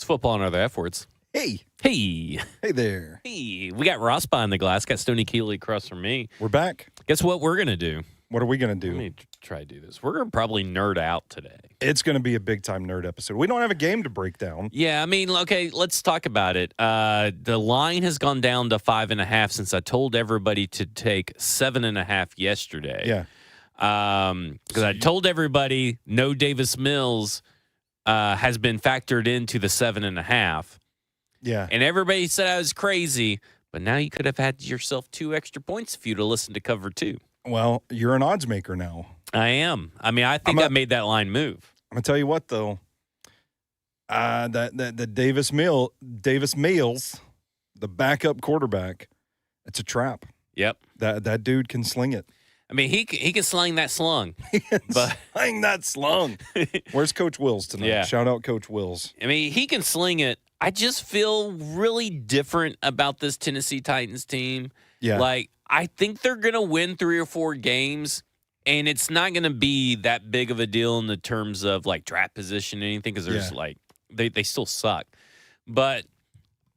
It's football and other F words. Hey. Hey. Hey there. Hey. We got Ross behind the glass. Got Stoney Keeley across from me. We're back. Guess what we're going to do? What are we going to Let do? me try to do this. We're going to probably nerd out today. It's going to be a big-time nerd episode. We don't have a game to break down. Yeah, I mean, okay, let's talk about it. The line has gone down to 5.5 since I told everybody to take 7.5 yesterday. Yeah. Because I told everybody no Davis Mills has been factored into the 7.5. Yeah. And everybody said I was crazy, but now you could have had yourself 2 extra points if you'd have listened to cover 2. Well, you're an odds maker now. I am. I mean, I think I made that line move. I'm going to tell you what, though. The Davis Mills, the backup quarterback, it's a trap. Yep. That dude can sling it. I mean, he can sling that slung. He can But sling that slung. Where's Coach Wills tonight? Yeah. Shout out Coach Wills. I mean, he can sling it. I just feel really different about this Tennessee Titans team. Yeah. Like, I think they're going to win 3 or 4 games, and it's not going to be that big of a deal in the terms of, like, draft position or anything because there's, like, they still suck. But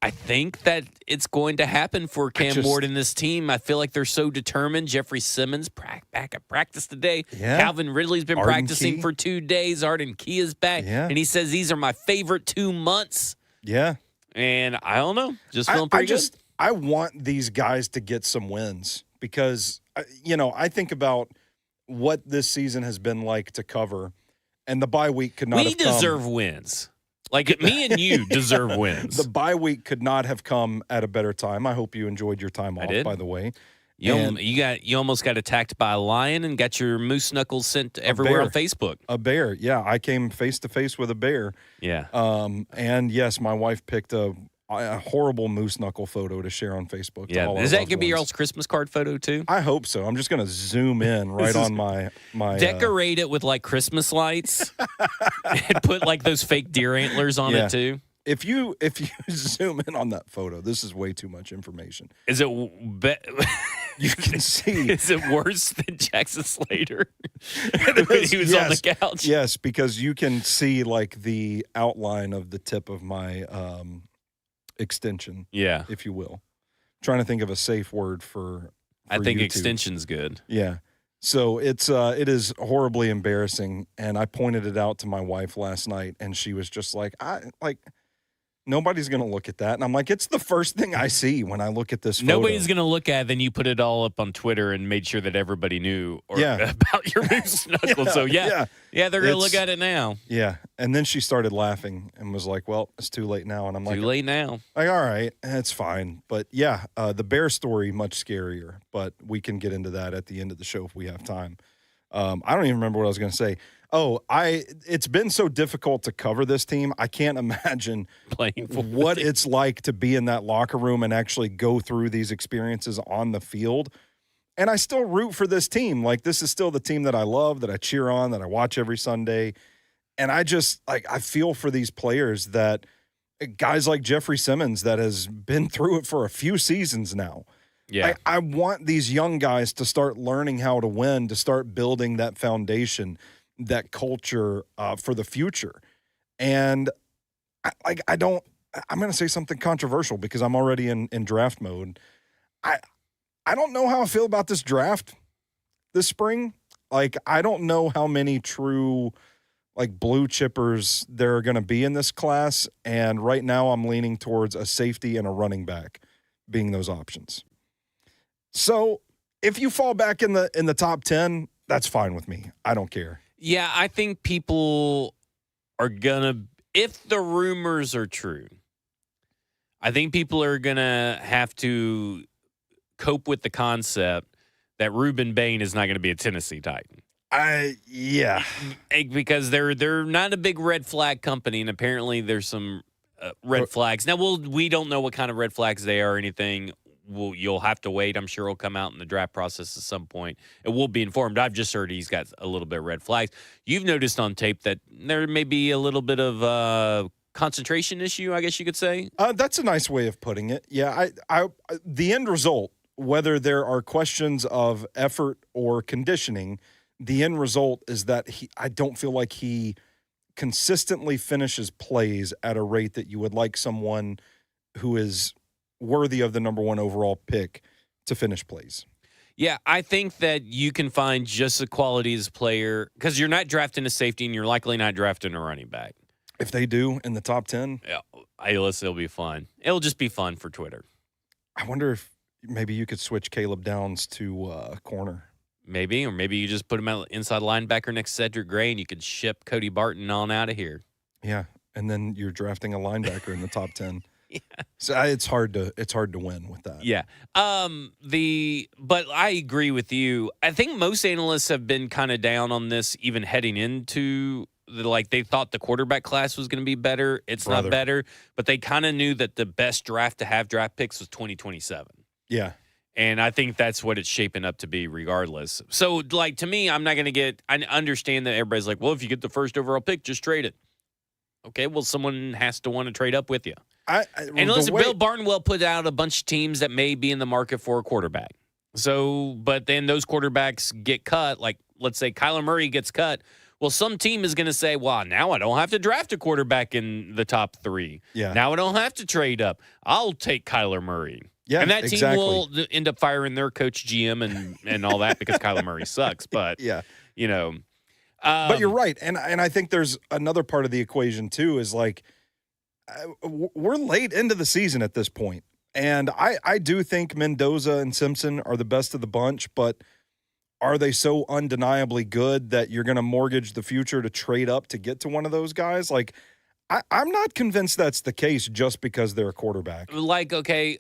I think that it's going to happen for Cam Ward and this team. I feel like they're so determined. Jeffrey Simmons back at practice today. Yeah. Calvin Ridley's been practicing for 2 days. Arden Key is back. Yeah. And he says these are my favorite 2 months. Yeah. And I don't know. Just feeling pretty good. I want these guys to get some wins because, I think about what this season has been like to cover, and the bye week could not have come. We deserve wins. Like, me and you deserve wins. The bye week could not have come at a better time. I hope you enjoyed your time off, by the way. You almost got attacked by a lion and got your moose knuckles sent everywhere on Facebook. A bear, yeah. I came face-to-face with a bear. Yeah. And, yes, my wife picked a horrible moose knuckle photo to share on Facebook. Yeah, is that going to be your all's Christmas card photo too? I hope so. I'm just going to zoom in on my decorate it with like Christmas lights and put like those fake deer antlers on it too. If you zoom in on that photo, this is way too much information. Is it? You can see. Is it worse than Jackson Slater when he was on the couch? Yes, because you can see like the outline of the tip of my extension, if you will. I'm trying to think of a safe word for I think YouTube. Extension's good. Yeah. So it is horribly embarrassing, and I pointed it out to my wife last night, and she was just like, nobody's going to look at that. And I'm like, it's the first thing I see when I look at this photo. Nobody's going to look at it. Then you put it all up on Twitter and made sure that everybody knew about your moose knuckles. So, they're going to look at it now. Yeah. And then she started laughing and was like, well, it's too late now. And I'm like, too late now. Like, all right, it's fine. But, the bear story, much scarier. But we can get into that at the end of the show if we have time. I don't even remember what I was going to say. Oh, it's been so difficult to cover this team. I can't imagine playing what it's like to be in that locker room and actually go through these experiences on the field. And I still root for this team. Like, this is still the team that I love, that I cheer on, that I watch every Sunday. And I just, I feel for these players guys like Jeffrey Simmons that has been through it for a few seasons now. Yeah. I want these young guys to start learning how to win, to start building that foundation, that culture for the future. And I'm going to say something controversial because I'm already in draft mode. I don't know how I feel about this draft this spring. Like, I don't know how many true blue chippers there are going to be in this class. And right now I'm leaning towards a safety and a running back being those options. So if you fall back in the top 10, that's fine with me. I don't care. Yeah, I think people are going to, if the rumors are true, I think people are going to have to cope with the concept that Reuben Bain is not going to be a Tennessee Titan. Because they're not a big red flag company, and apparently there's some red flags. Now, we don't know what kind of red flags they are or anything. You'll have to wait. I'm sure it'll come out in the draft process at some point. And we'll be informed. I've just heard he's got a little bit of red flags. You've noticed on tape that there may be a little bit of concentration issue, I guess you could say. That's a nice way of putting it. Yeah, the end result, whether there are questions of effort or conditioning, the end result is that I don't feel like he consistently finishes plays at a rate that you would like someone who is worthy of the number 1 overall pick to finish plays. Yeah, I think that you can find just the quality as a player because you're not drafting a safety and you're likely not drafting a running back. If they do in the top 10, Yeah, it'll be fun. It'll just be fun for Twitter. I wonder if maybe you could switch Caleb Downs to corner. Maybe, or maybe you just put him out inside linebacker next to Cedric Gray and you could ship Cody Barton on out of here. Yeah, and then you're drafting a linebacker in the top 10. Yeah. So it's hard to win with that. Yeah. But I agree with you. I think most analysts have been kind of down on this even heading into they thought the quarterback class was going to be better. It's not better, but they kind of knew that the best draft to have draft picks was 2027. Yeah. And I think that's what it's shaping up to be regardless. So to me, I'm not going to I understand that everybody's like, well, if you get the first overall pick, just trade it. Okay, well, someone has to want to trade up with you. And listen, Bill Barnwell put out a bunch of teams that may be in the market for a quarterback. So, but then those quarterbacks get cut. Like, let's say Kyler Murray gets cut. Well, some team is going to say, well, now I don't have to draft a quarterback in the top 3. Yeah. Now I don't have to trade up. I'll take Kyler Murray. Yeah, and that team will end up firing their coach, GM, and all that because Kyler Murray sucks. But, yeah. But you're right. And I think there's another part of the equation, too, is we're late into the season at this point. And I do think Mendoza and Simpson are the best of the bunch, but are they so undeniably good that you're going to mortgage the future to trade up to get to one of those guys? I'm not convinced that's the case just because they're a quarterback. Okay,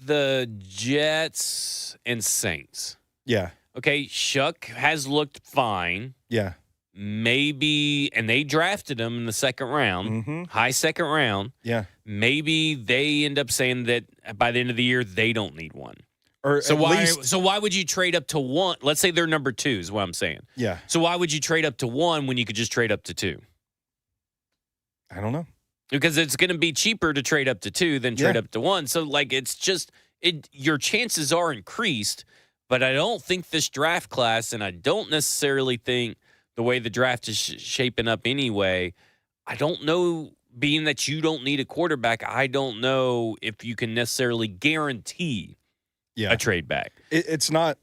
the Jets and Saints. Yeah. Okay, Shuck has looked fine. Yeah. Maybe, and they drafted him in the second round, high second round. Yeah. Maybe they end up saying that by the end of the year, they don't need one. So why would you trade up to 1? Let's say they're number 2 is what I'm saying. Yeah. So why would you trade up to 1 when you could just trade up to 2? I don't know. Because it's going to be cheaper to trade up to 2 than trade up to 1. So it's just your chances are increased, but I don't think this draft class, and I don't necessarily think the way the draft is shaping up anyway, I don't know, being that you don't need a quarterback, I don't know if you can necessarily guarantee a trade back. It's not,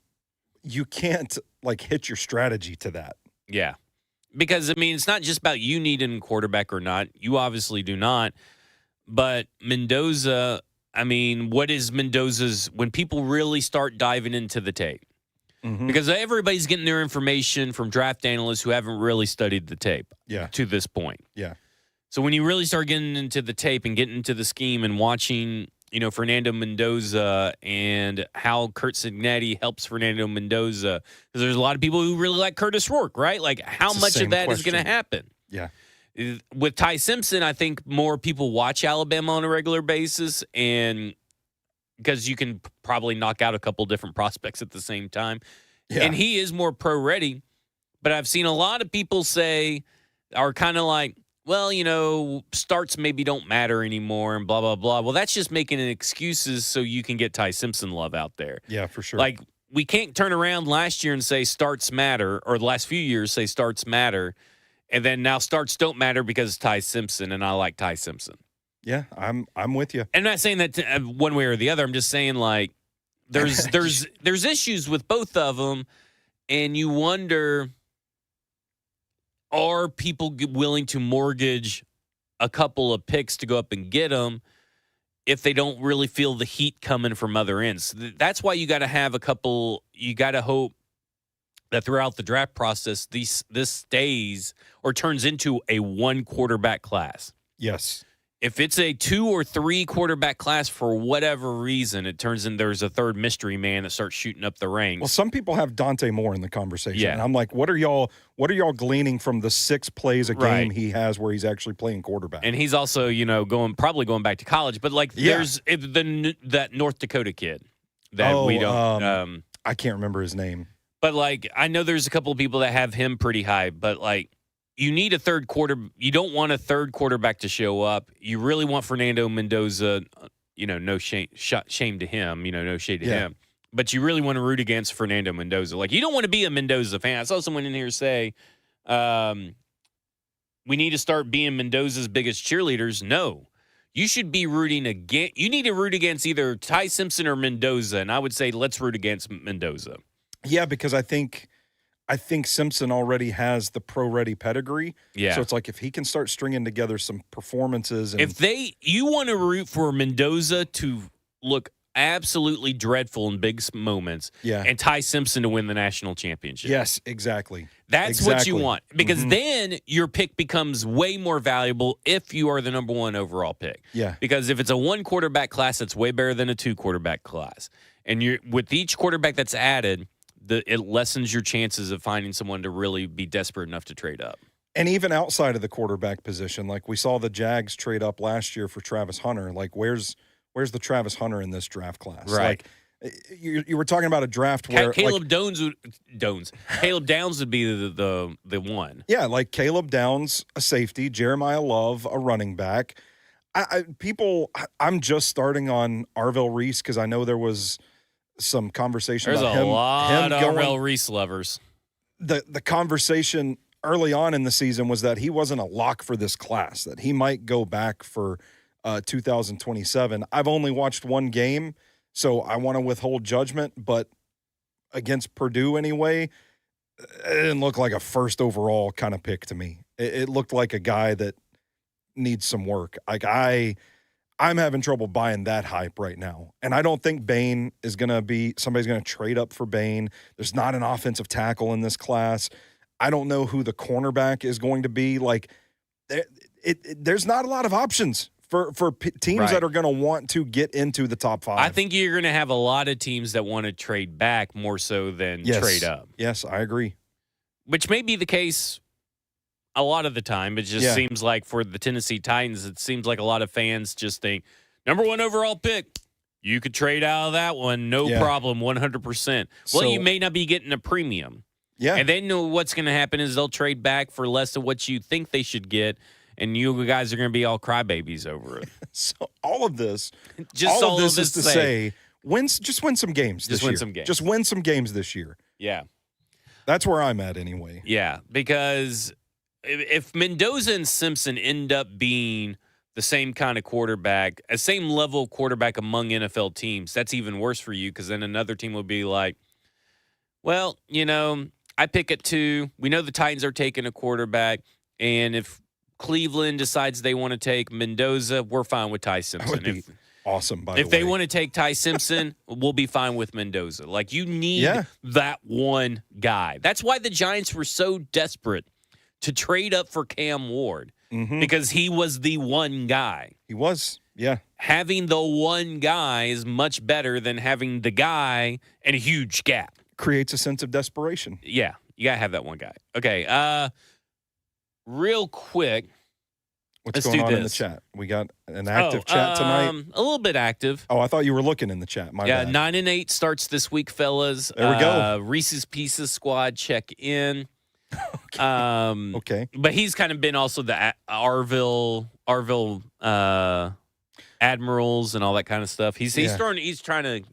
you can't hit your strategy to that. Yeah. Because, it's not just about you needing a quarterback or not. You obviously do not. But Mendoza, what is Mendoza's, when people really start diving into the tape? Because everybody's getting their information from draft analysts who haven't really studied the tape to this point. Yeah. So when you really start getting into the tape and getting into the scheme and watching, Fernando Mendoza and how Curt Cignetti helps Fernando Mendoza, because there's a lot of people who really like Curtis Rourke, right? How much of that is going to happen? Yeah. With Ty Simpson, I think more people watch Alabama on a regular basis, and because you can probably knock out a couple different prospects at the same time. Yeah. And he is more pro-ready. But I've seen a lot of people are kind of like, well, starts maybe don't matter anymore and blah, blah, blah. Well, that's just making excuses so you can get Ty Simpson love out there. Yeah, for sure. We can't turn around last year and say starts matter, or the last few years say starts matter, and then now starts don't matter because it's Ty Simpson, and I like Ty Simpson. Yeah, I'm with you. And I'm not saying that one way or the other. I'm just saying there's issues with both of them, and you wonder, are people willing to mortgage a couple of picks to go up and get them if they don't really feel the heat coming from other ends? That's why you got to have a couple. You got to hope that throughout the draft process, this stays or turns into a 1 quarterback class. Yes. If it's a 2 or 3 quarterback class for whatever reason, it turns in there's a third mystery man that starts shooting up the ranks. Well, some people have Dante Moore in the conversation. Yeah. And I'm like, what are y'all gleaning from the 6 plays a game he has where he's actually playing quarterback? And he's also, probably going back to college. But there's that North Dakota kid that we don't. I can't remember his name. But I know there's a couple of people that have him pretty high. But you need a third quarter. You don't want a third quarterback to show up. You really want Fernando Mendoza. No shame to him. No shade to him. But you really want to root against Fernando Mendoza. You don't want to be a Mendoza fan. I saw someone in here say, we need to start being Mendoza's biggest cheerleaders. No. You should be rooting against – you need to root against either Ty Simpson or Mendoza, and I would say let's root against Mendoza. Yeah, because I think Simpson already has the pro-ready pedigree. Yeah. So it's like if he can start stringing together some performances. And you want to root for Mendoza to look absolutely dreadful in big moments, and Ty Simpson to win the national championship. Yes, exactly. That's what you want, because then your pick becomes way more valuable if you are the number one overall pick. Yeah. Because if it's a one quarterback class, it's way better than a two quarterback class. And with each quarterback that's added, it lessens your chances of finding someone to really be desperate enough to trade up. And even outside of the quarterback position, like we saw the Jags trade up last year for Travis Hunter. Like where's the Travis Hunter in this draft class? Right. Like you were talking about a draft where Caleb Downs would be the one. Yeah, like Caleb Downs, a safety, Jeremiah Love, a running back. I'm just starting on Arvell Reese because I know there was some conversation There's about a him. lot of going, Arvell Reese lovers. The conversation early on in the season was that he wasn't a lock for this class, that he might go back for 2027. I've only watched one game, so I want to withhold judgment, but against Purdue anyway, it didn't look like a first overall kind of pick to me. It looked like a guy that needs some work. Like I'm having trouble buying that hype right now. And I don't think Bain is going to be – somebody's going to trade up for Bain. There's not an offensive tackle in this class. I don't know who the cornerback is going to be. Like, there's not a lot of options for teams that are going to want to get into the top five. I think you're going to have a lot of teams that want to trade back more so than trade up. Yes, I agree. Which may be the case a lot of the time. It just seems like for the Tennessee Titans, it seems like a lot of fans just think, number one overall pick, you could trade out of that one, no problem, 100%. Well, you may not be getting a premium. Yeah. And then what's going to happen is they'll trade back for less of what you think they should get, and you guys are going to be all crybabies over it. So all of this is to say just win some games this year. Just win some games this year. Yeah. That's where I'm at anyway. Yeah, because if Mendoza and Simpson end up being the same kind of quarterback, a same level of quarterback among NFL teams, that's even worse for you, because then another team will be like, well, I pick at 2. We know the Titans are taking a quarterback, and if Cleveland decides they want to take Mendoza, we're fine with Ty Simpson. That would be awesome, by the way. If they want to take Ty Simpson, we'll be fine with Mendoza. Like, you need that one guy. That's why the Giants were so desperate to trade up for Cam Ward, because he was the one guy. He was, yeah. Having the one guy is much better than having the guy and a huge gap. Creates a sense of desperation. Yeah, you got to have that one guy. Okay, real quick. What's going on in the chat? We got an active chat tonight? A little bit active. Oh, I thought you were looking in the chat. My bad. 9-8 starts this week, fellas. There we go. Reese's Pieces squad check in. Okay. But he's kind of been also the Arville Admirals and all that kind of stuff. He's workshopping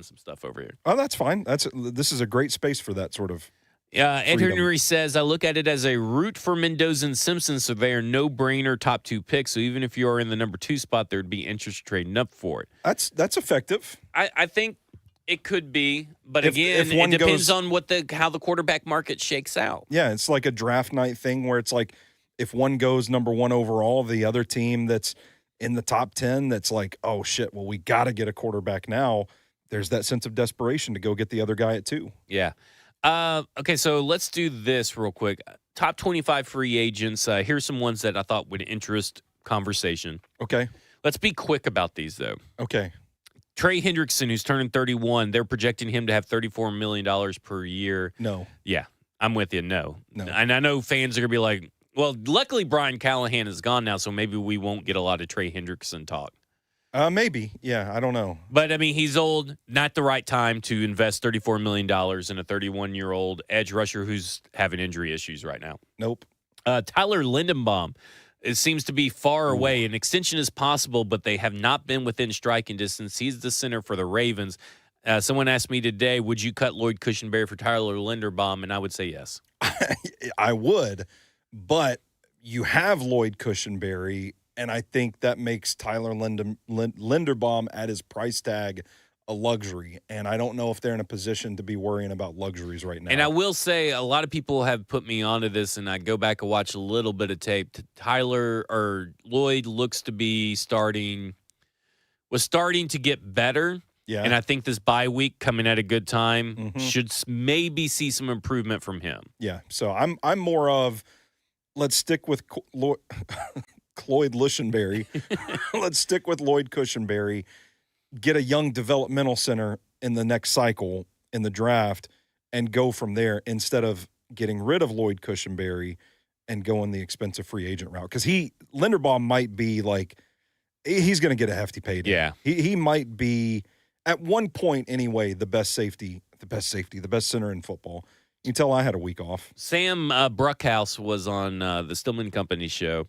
some stuff over here. Oh, that's fine. This is a great space for that sort of. Ed Henry says, I look at it as a root for Mendoza and Simpson, so they are no-brainer top 2 picks. So even if you are in the number 2 spot, there'd be interest trading up for it. That's effective. I think it could be, but again, it depends on how the quarterback market shakes out. Yeah, it's like a draft night thing where it's like if one goes number 1 overall, the other team that's in the top 10 that's like, oh, shit, well, we got to get a quarterback now. There's that sense of desperation to go get the other guy at 2. Yeah. Okay, so let's do this real quick. Top 25 free agents. Here's some ones that I thought would interest conversation. Okay. Let's be quick about these, though. Okay. Trey Hendrickson, who's turning 31, they're projecting him to have $34 million per year. No. Yeah, I'm with you. No. No. And I know fans are going to be like, well, luckily Brian Callahan is gone now, so maybe we won't get a lot of Trey Hendrickson talk. Maybe. Yeah, I don't know. But, I mean, he's old. Not the right time to invest $34 million in a 31-year-old edge rusher who's having injury issues right now. Nope. Tyler Lindenbaum. It seems to be far away. An extension is possible, but they have not been within striking distance. He's the center for the Ravens. Someone asked me today, would you cut Lloyd Cushenberry for Tyler Linderbaum? And I would say yes. I would. but you have Lloyd Cushenberry, and I think that makes Tyler Linderbaum at his price tag a luxury. And I don't know if they're in a position to be worrying about luxuries right now. And I will say a lot of people have put me onto this, and I go back and watch a little bit of tape. Tyler or Lloyd looks to be starting to get better. Yeah. And I think this bye week coming at a good time should maybe see some improvement from him. Yeah. So I'm more of, let's stick with Cloyd Lushenberry. Let's stick with Lloyd Cushenberry. Get a young developmental center in the next cycle in the draft and go from there instead of getting rid of Lloyd Cushenberry and going the expensive free agent route. Because Linderbaum might be like, he's going to get a hefty payday. Yeah. He might be, at one point anyway, the best center in football. You can tell I had a week off. Sam Bruckhouse was on the Stillman Company show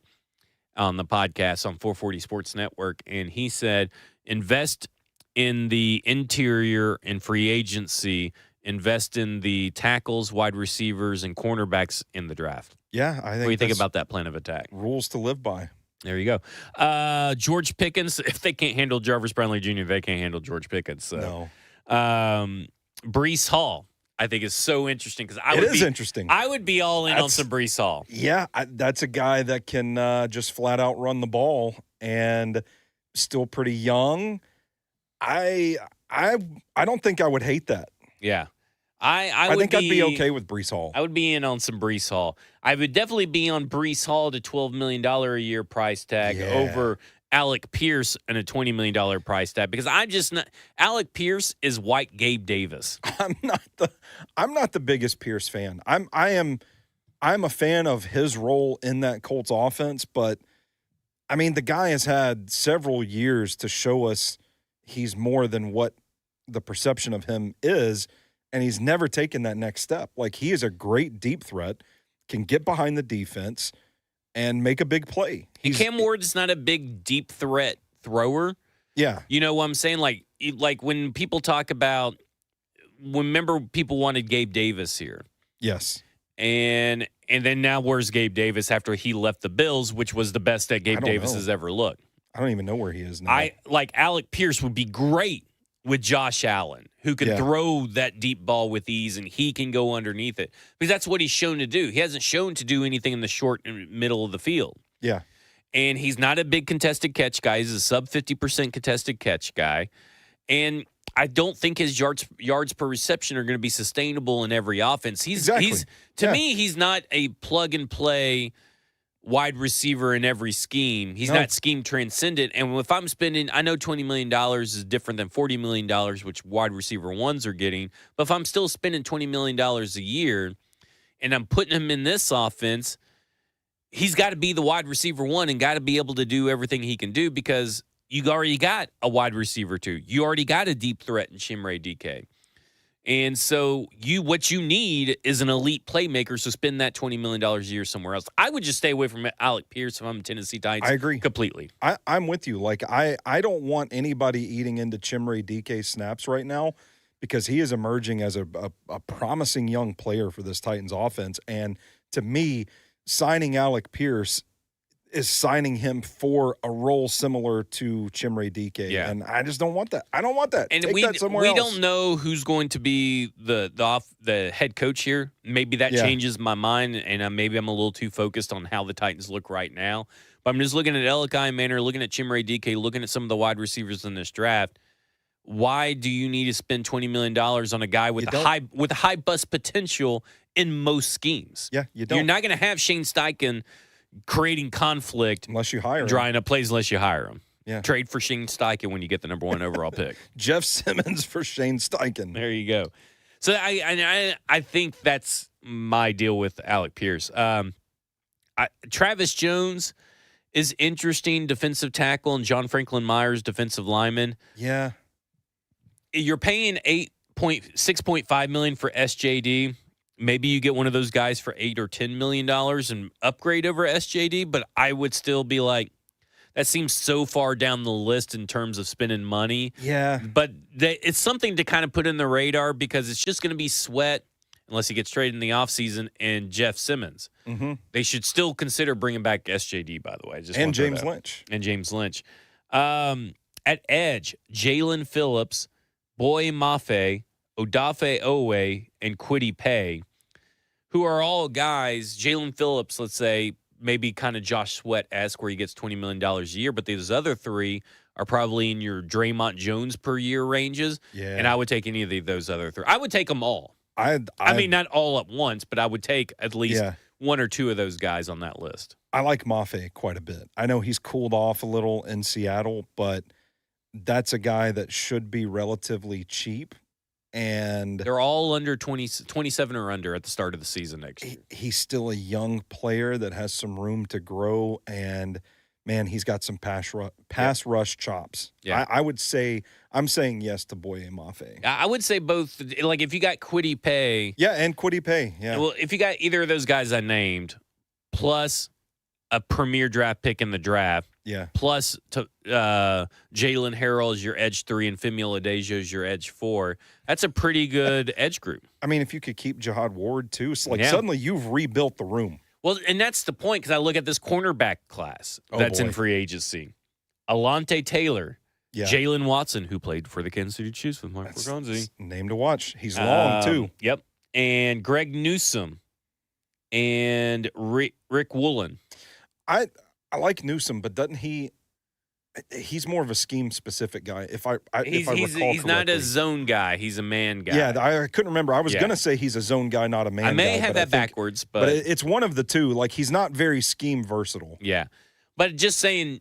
on the podcast on 440 Sports Network, and he said, invest in the interior and free agency, invest in the tackles, wide receivers, and cornerbacks in the draft. Yeah, I think. What do you think about that plan of attack? Rules to live by. There you go. George Pickens, if they can't handle Jarvis Brownlee Jr., they can't handle George Pickens. So. No. Breece Hall, I think, is so interesting because it is interesting. I would be all in on some Breece Hall. Yeah, that's a guy that can just flat out run the ball and still pretty young. I don't think I would hate that. Yeah. I think I'd be okay with Breece Hall. I would be in on some Breece Hall. I would definitely be on Breece Hall at a $12 million a year price tag over Alec Pierce and a $20 million price tag because I'm just not. Alec Pierce is white Gabe Davis. I'm not the biggest Pierce fan. I'm a fan of his role in that Colts offense, but I mean the guy has had several years to show us he's more than what the perception of him is. And he's never taken that next step. Like, he is a great deep threat, can get behind the defense, and make a big play. Cam Ward's not a big deep threat thrower. Yeah. You know what I'm saying? Like when people talk about – remember people wanted Gabe Davis here. Yes. And then now where's Gabe Davis after he left the Bills, which was the best that Gabe Davis has ever looked? I don't even know where he is now. Alec Pierce would be great with Josh Allen, who can throw that deep ball with ease, and he can go underneath it. Because that's what he's shown to do. He hasn't shown to do anything in the short and middle of the field. Yeah. And he's not a big contested catch guy. He's a sub 50% contested catch guy. And I don't think his yards per reception are going to be sustainable in every offense. To me, he's not a plug-and-play wide receiver in every scheme. He's not scheme transcendent. And if I'm spending, I know $20 million is different than $40 million, which wide receiver ones are getting. But if I'm still spending $20 million a year and I'm putting him in this offense, he's got to be the wide receiver one and got to be able to do everything he can do because you already got a wide receiver two. You already got a deep threat in Chimere DK. And so what you need is an elite playmaker, so spend that $20 million a year somewhere else. I would just stay away from Alec Pierce if I'm a Tennessee Titans. I agree. Completely. I'm with you. Like, I don't want anybody eating into Chimere DK snaps right now because he is emerging as a promising young player for this Titans offense. And to me, signing Alec Pierce is signing him for a role similar to Chimere DK. Yeah. And I just don't want that. I don't want that. And Take that somewhere else. We don't know who's going to be the head coach here. Maybe that changes my mind, and maybe I'm a little too focused on how the Titans look right now. But I'm just looking at Elikai Manor, looking at Chimere DK, looking at some of the wide receivers in this draft. Why do you need to spend $20 million on a guy with a high bust potential in most schemes? Yeah, you don't. You're not going to have Shane Steichen creating conflict unless you hire him. Drying up plays unless you hire him. Yeah. Trade for Shane Steichen when you get the number 1 overall pick. Jeff Simmons for Shane Steichen. There you go. So I think that's my deal with Alec Pierce. Travis Jones is interesting, defensive tackle, and John Franklin Myers, defensive lineman. Yeah. You're paying $6.5 million for SJD. Maybe you get one of those guys for $8 or $10 million and upgrade over SJD, but I would still be like, that seems so far down the list in terms of spending money. Yeah. But it's something to kind of put in the radar because it's just going to be Sweat, unless he gets traded in the offseason, and Jeff Simmons. Mm-hmm. They should still consider bringing back SJD, by the way. And James Lynch. And James Lynch. At edge, Jalen Phillips, Boye Mafe, Odafe Owe, and Kwity Paye, who are all guys. Jalen Phillips, let's say, maybe kind of Josh Sweat-esque where he gets $20 million a year, but these other three are probably in your Draymond Jones per year ranges. Yeah. And I would take any of those other three. I would take them all. I mean, not all at once, but I would take at least one or two of those guys on that list. I like Mafe quite a bit. I know he's cooled off a little in Seattle, but that's a guy that should be relatively cheap. And they're all under 27 or under at the start of the season next year. He's still a young player that has some room to grow, and man, he's got some pass rush chops. Yeah. I would say I'm saying yes to Boye Mafe. I would say both. Like if you got Kwity Paye, and Kwity Paye, Well, if you got either of those guys I named, plus a premier draft pick in the draft, plus Jalen Harrell is your edge 3 and Femi Oladejo is your edge 4. That's a pretty good edge group. I mean, if you could keep Jihad Ward too, so suddenly you've rebuilt the room. Well, and that's the point, because I look at this cornerback class that's in free agency. Alante Taylor, Jalen Watson, who played for the Kansas City Chiefs with Mike Bergonzi. Name to watch. He's long too. Yep. And Greg Newsome and Rick Woolen. I like Newsome, but doesn't he? He's more of a scheme-specific guy. If I recall correctly. He's not a zone guy. He's a man guy. Yeah, I couldn't remember. I was going to say he's a zone guy, not a man guy. I may have that backwards, but it's one of the two. Like, he's not very scheme versatile. Yeah. But just saying,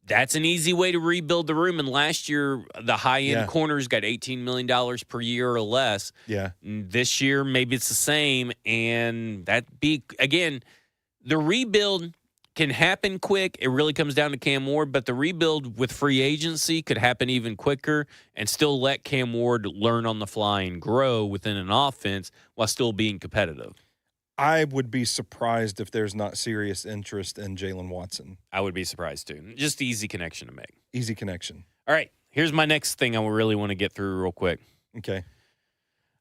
that's an easy way to rebuild the room. And last year, the high-end corners got $18 million per year or less. Yeah. This year, maybe it's the same. And again, the rebuild can happen quick. It really comes down to Cam Ward, but the rebuild with free agency could happen even quicker and still let Cam Ward learn on the fly and grow within an offense while still being competitive. I would be surprised if there's not serious interest in Jalen Watson. I would be surprised too. Just the easy connection to make. Easy connection. All right, here's my next thing I really want to get through real quick. Okay.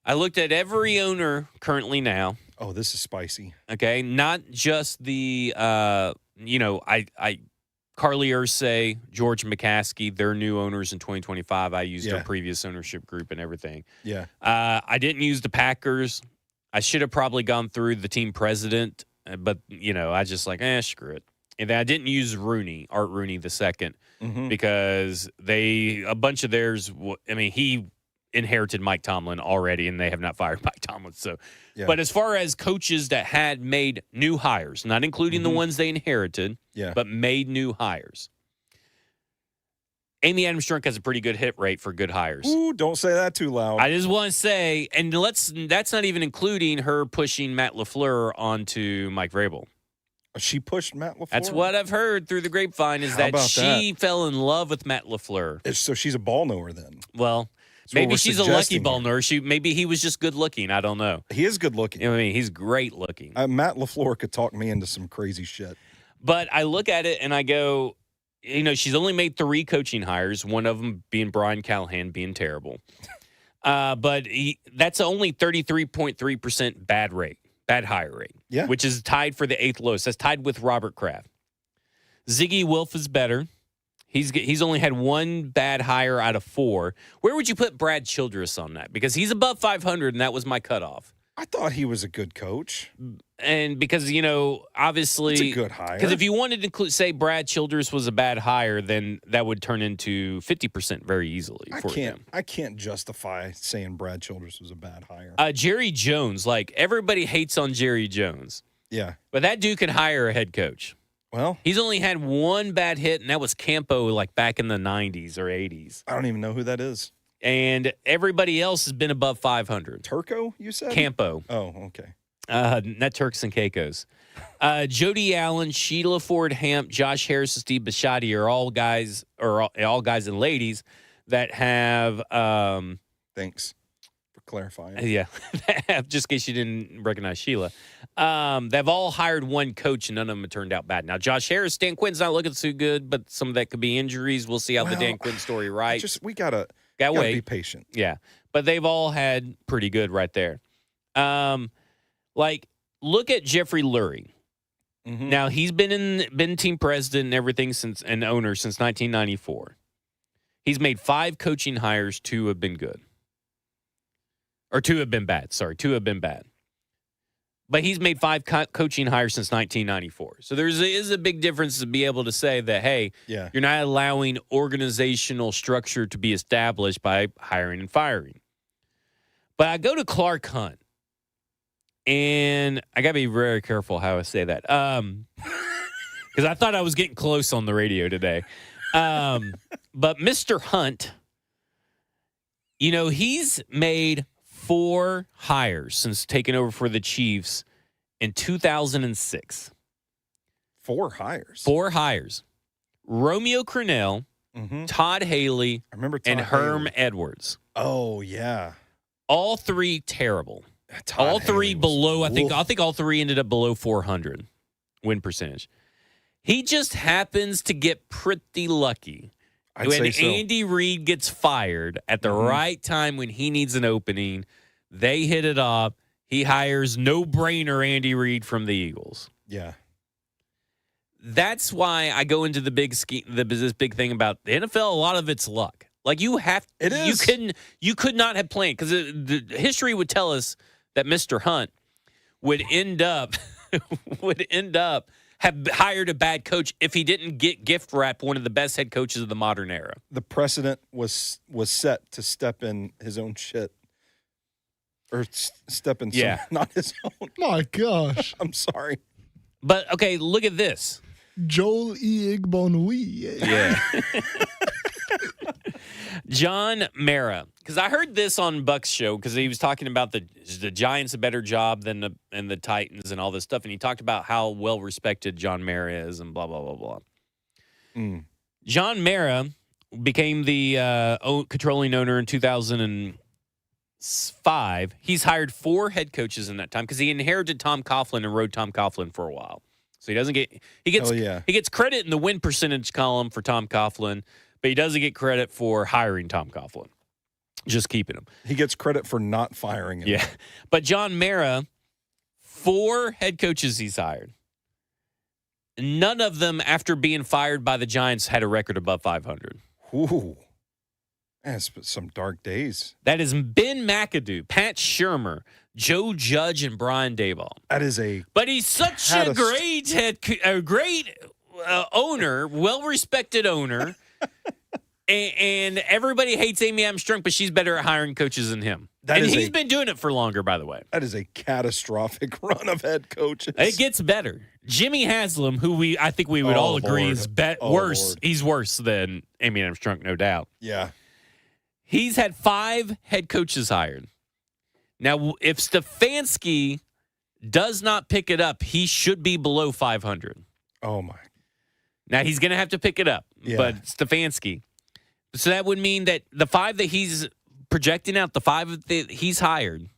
I looked at every owner currently now. Oh, this is spicy. Okay, not just the Carly Ursay, George McCaskey, their new owners in 2025. I used their previous ownership group and everything. Yeah. I didn't use the Packers. I should have probably gone through the team president, but, I just screw it. And then I didn't use Art Rooney II, because a bunch of theirs, he inherited Mike Tomlin already, and they have not fired Mike Tomlin. So, but as far as coaches that had made new hires, not including the ones they inherited, but made new hires, Amy Adams Strunk has a pretty good hit rate for good hires. Ooh, don't say that too loud. I just want to say, and that's not even including her pushing Matt LaFleur onto Mike Vrabel. She pushed Matt LaFleur? That's what I've heard through the grapevine, is that she fell in love with Matt LaFleur. So she's a ball knower then. Well, maybe she's a lucky ball knower. Maybe he was just good looking. I don't know. He is good looking. He's great looking. Matt LaFleur could talk me into some crazy shit. But I look at it and I go, she's only made 3 coaching hires, one of them being Brian Callahan being terrible. But that's only 33.3% bad hire rate, which is tied for the 8th lowest. That's tied with Robert Kraft. Ziggy Wilf is better. He's only had 1 bad hire out of 4. Where would you put Brad Childress on that? Because he's above 500, and that was my cutoff. I thought he was a good coach. And because, obviously... It's a good hire. Because if you wanted to say Brad Childress was a bad hire, then that would turn into 50% very easily for them. I can't justify saying Brad Childress was a bad hire. Jerry Jones, everybody hates on Jerry Jones. Yeah. But that dude can hire a head coach. Well, he's only had 1 bad hit, and that was Campo, back in the 90s or 80s. I don't even know who that is. And everybody else has been above 500. Turco, you said? Campo. Oh, okay. Not Turks and Caicos. Jody Allen, Sheila Ford Hamp, Josh Harris, and Steve Bisciotti are all guys and ladies that have. Thanks for clarifying. Yeah, just in case you didn't recognize Sheila. They've all hired 1 coach, and none of them have turned out bad. Now, Josh Harris, Dan Quinn's not looking too good, but some of that could be injuries. We'll see how the Dan Quinn story writes. We gotta be patient. Yeah, but they've all had pretty good right there. Like, look at Jeffrey Lurie. Mhm. Now, he's been team president and everything and owner since 1994. He's made 5 coaching hires, 2 have been good. Or 2 have been bad. Sorry, 2 have been bad. But he's made 5 coaching hires since 1994. So there is a big difference to be able to say that, hey, Yeah. you're not allowing organizational structure to be established by hiring and firing. But I go to Clark Hunt, and I got to be very careful how I say that. Because I thought I was getting close on the radio today. But Mr. Hunt, he's made 4 hires since taking over for the Chiefs in 2006. 4 hires. 4 hires. Romeo Crennel, Mhm. Todd Haley, I remember Todd and Herm Haley. Edwards. Oh, yeah. All 3 terrible. Todd All 3 Haley was- below, I think Oof. all 3 ended up below 400 win percentage. He just happens to get pretty lucky. I'd When say so. Andy Reid gets fired at the Mhm. right time when he needs an opening, they hit it off. He hires no-brainer Andy Reid from the Eagles. Yeah. That's why I go into this big thing about the NFL. A lot of it's luck. Like It is. You could not have planned, because the history would tell us that Mr. Hunt would end up have hired a bad coach if he didn't get gift wrapped one of the best head coaches of the modern era. The precedent was set to step in his own shit. Or step in Yeah. not his own. My gosh. I'm sorry. But okay, look at this. Joel Igbonui. Yeah. John Mara, because I heard this on Buck's show, because he was talking about the Giants a better job than the Titans and all this stuff, and he talked about how well respected John Mara is and blah blah blah blah. Mm. John Mara became the controlling owner in 2005. He's hired 4 head coaches in that time because he inherited Tom Coughlin and rode Tom Coughlin for a while. So he doesn't get he gets credit in the win percentage column for Tom Coughlin, but he doesn't get credit for hiring Tom Coughlin. Just keeping him. He gets credit for not firing him. Yeah. But John Mara, 4 head coaches he's hired. None of them, after being fired by the Giants, had a record above 500. Ooh. Man, it's been some dark days. That is Ben McAdoo, Pat Shurmur, Joe Judge, and Brian Daboll. That is a But he's such a great owner, well-respected owner, and everybody hates Amy Armstrong, but she's better at hiring coaches than him. And he's been doing it for longer, by the way. That is a catastrophic run of head coaches. It gets better. Jimmy Haslam, who I think we would all agree Lord. is Oh, worse. Lord. He's worse than Amy Armstrong, no doubt. Yeah. He's had 5 head coaches hired. Now, if Stefanski does not pick it up, he should be below 500. Oh, my. Now, he's going to have to pick it up, Yeah. but Stefanski. So that would mean that the 5 that he's projecting out, the 5 that he's hired,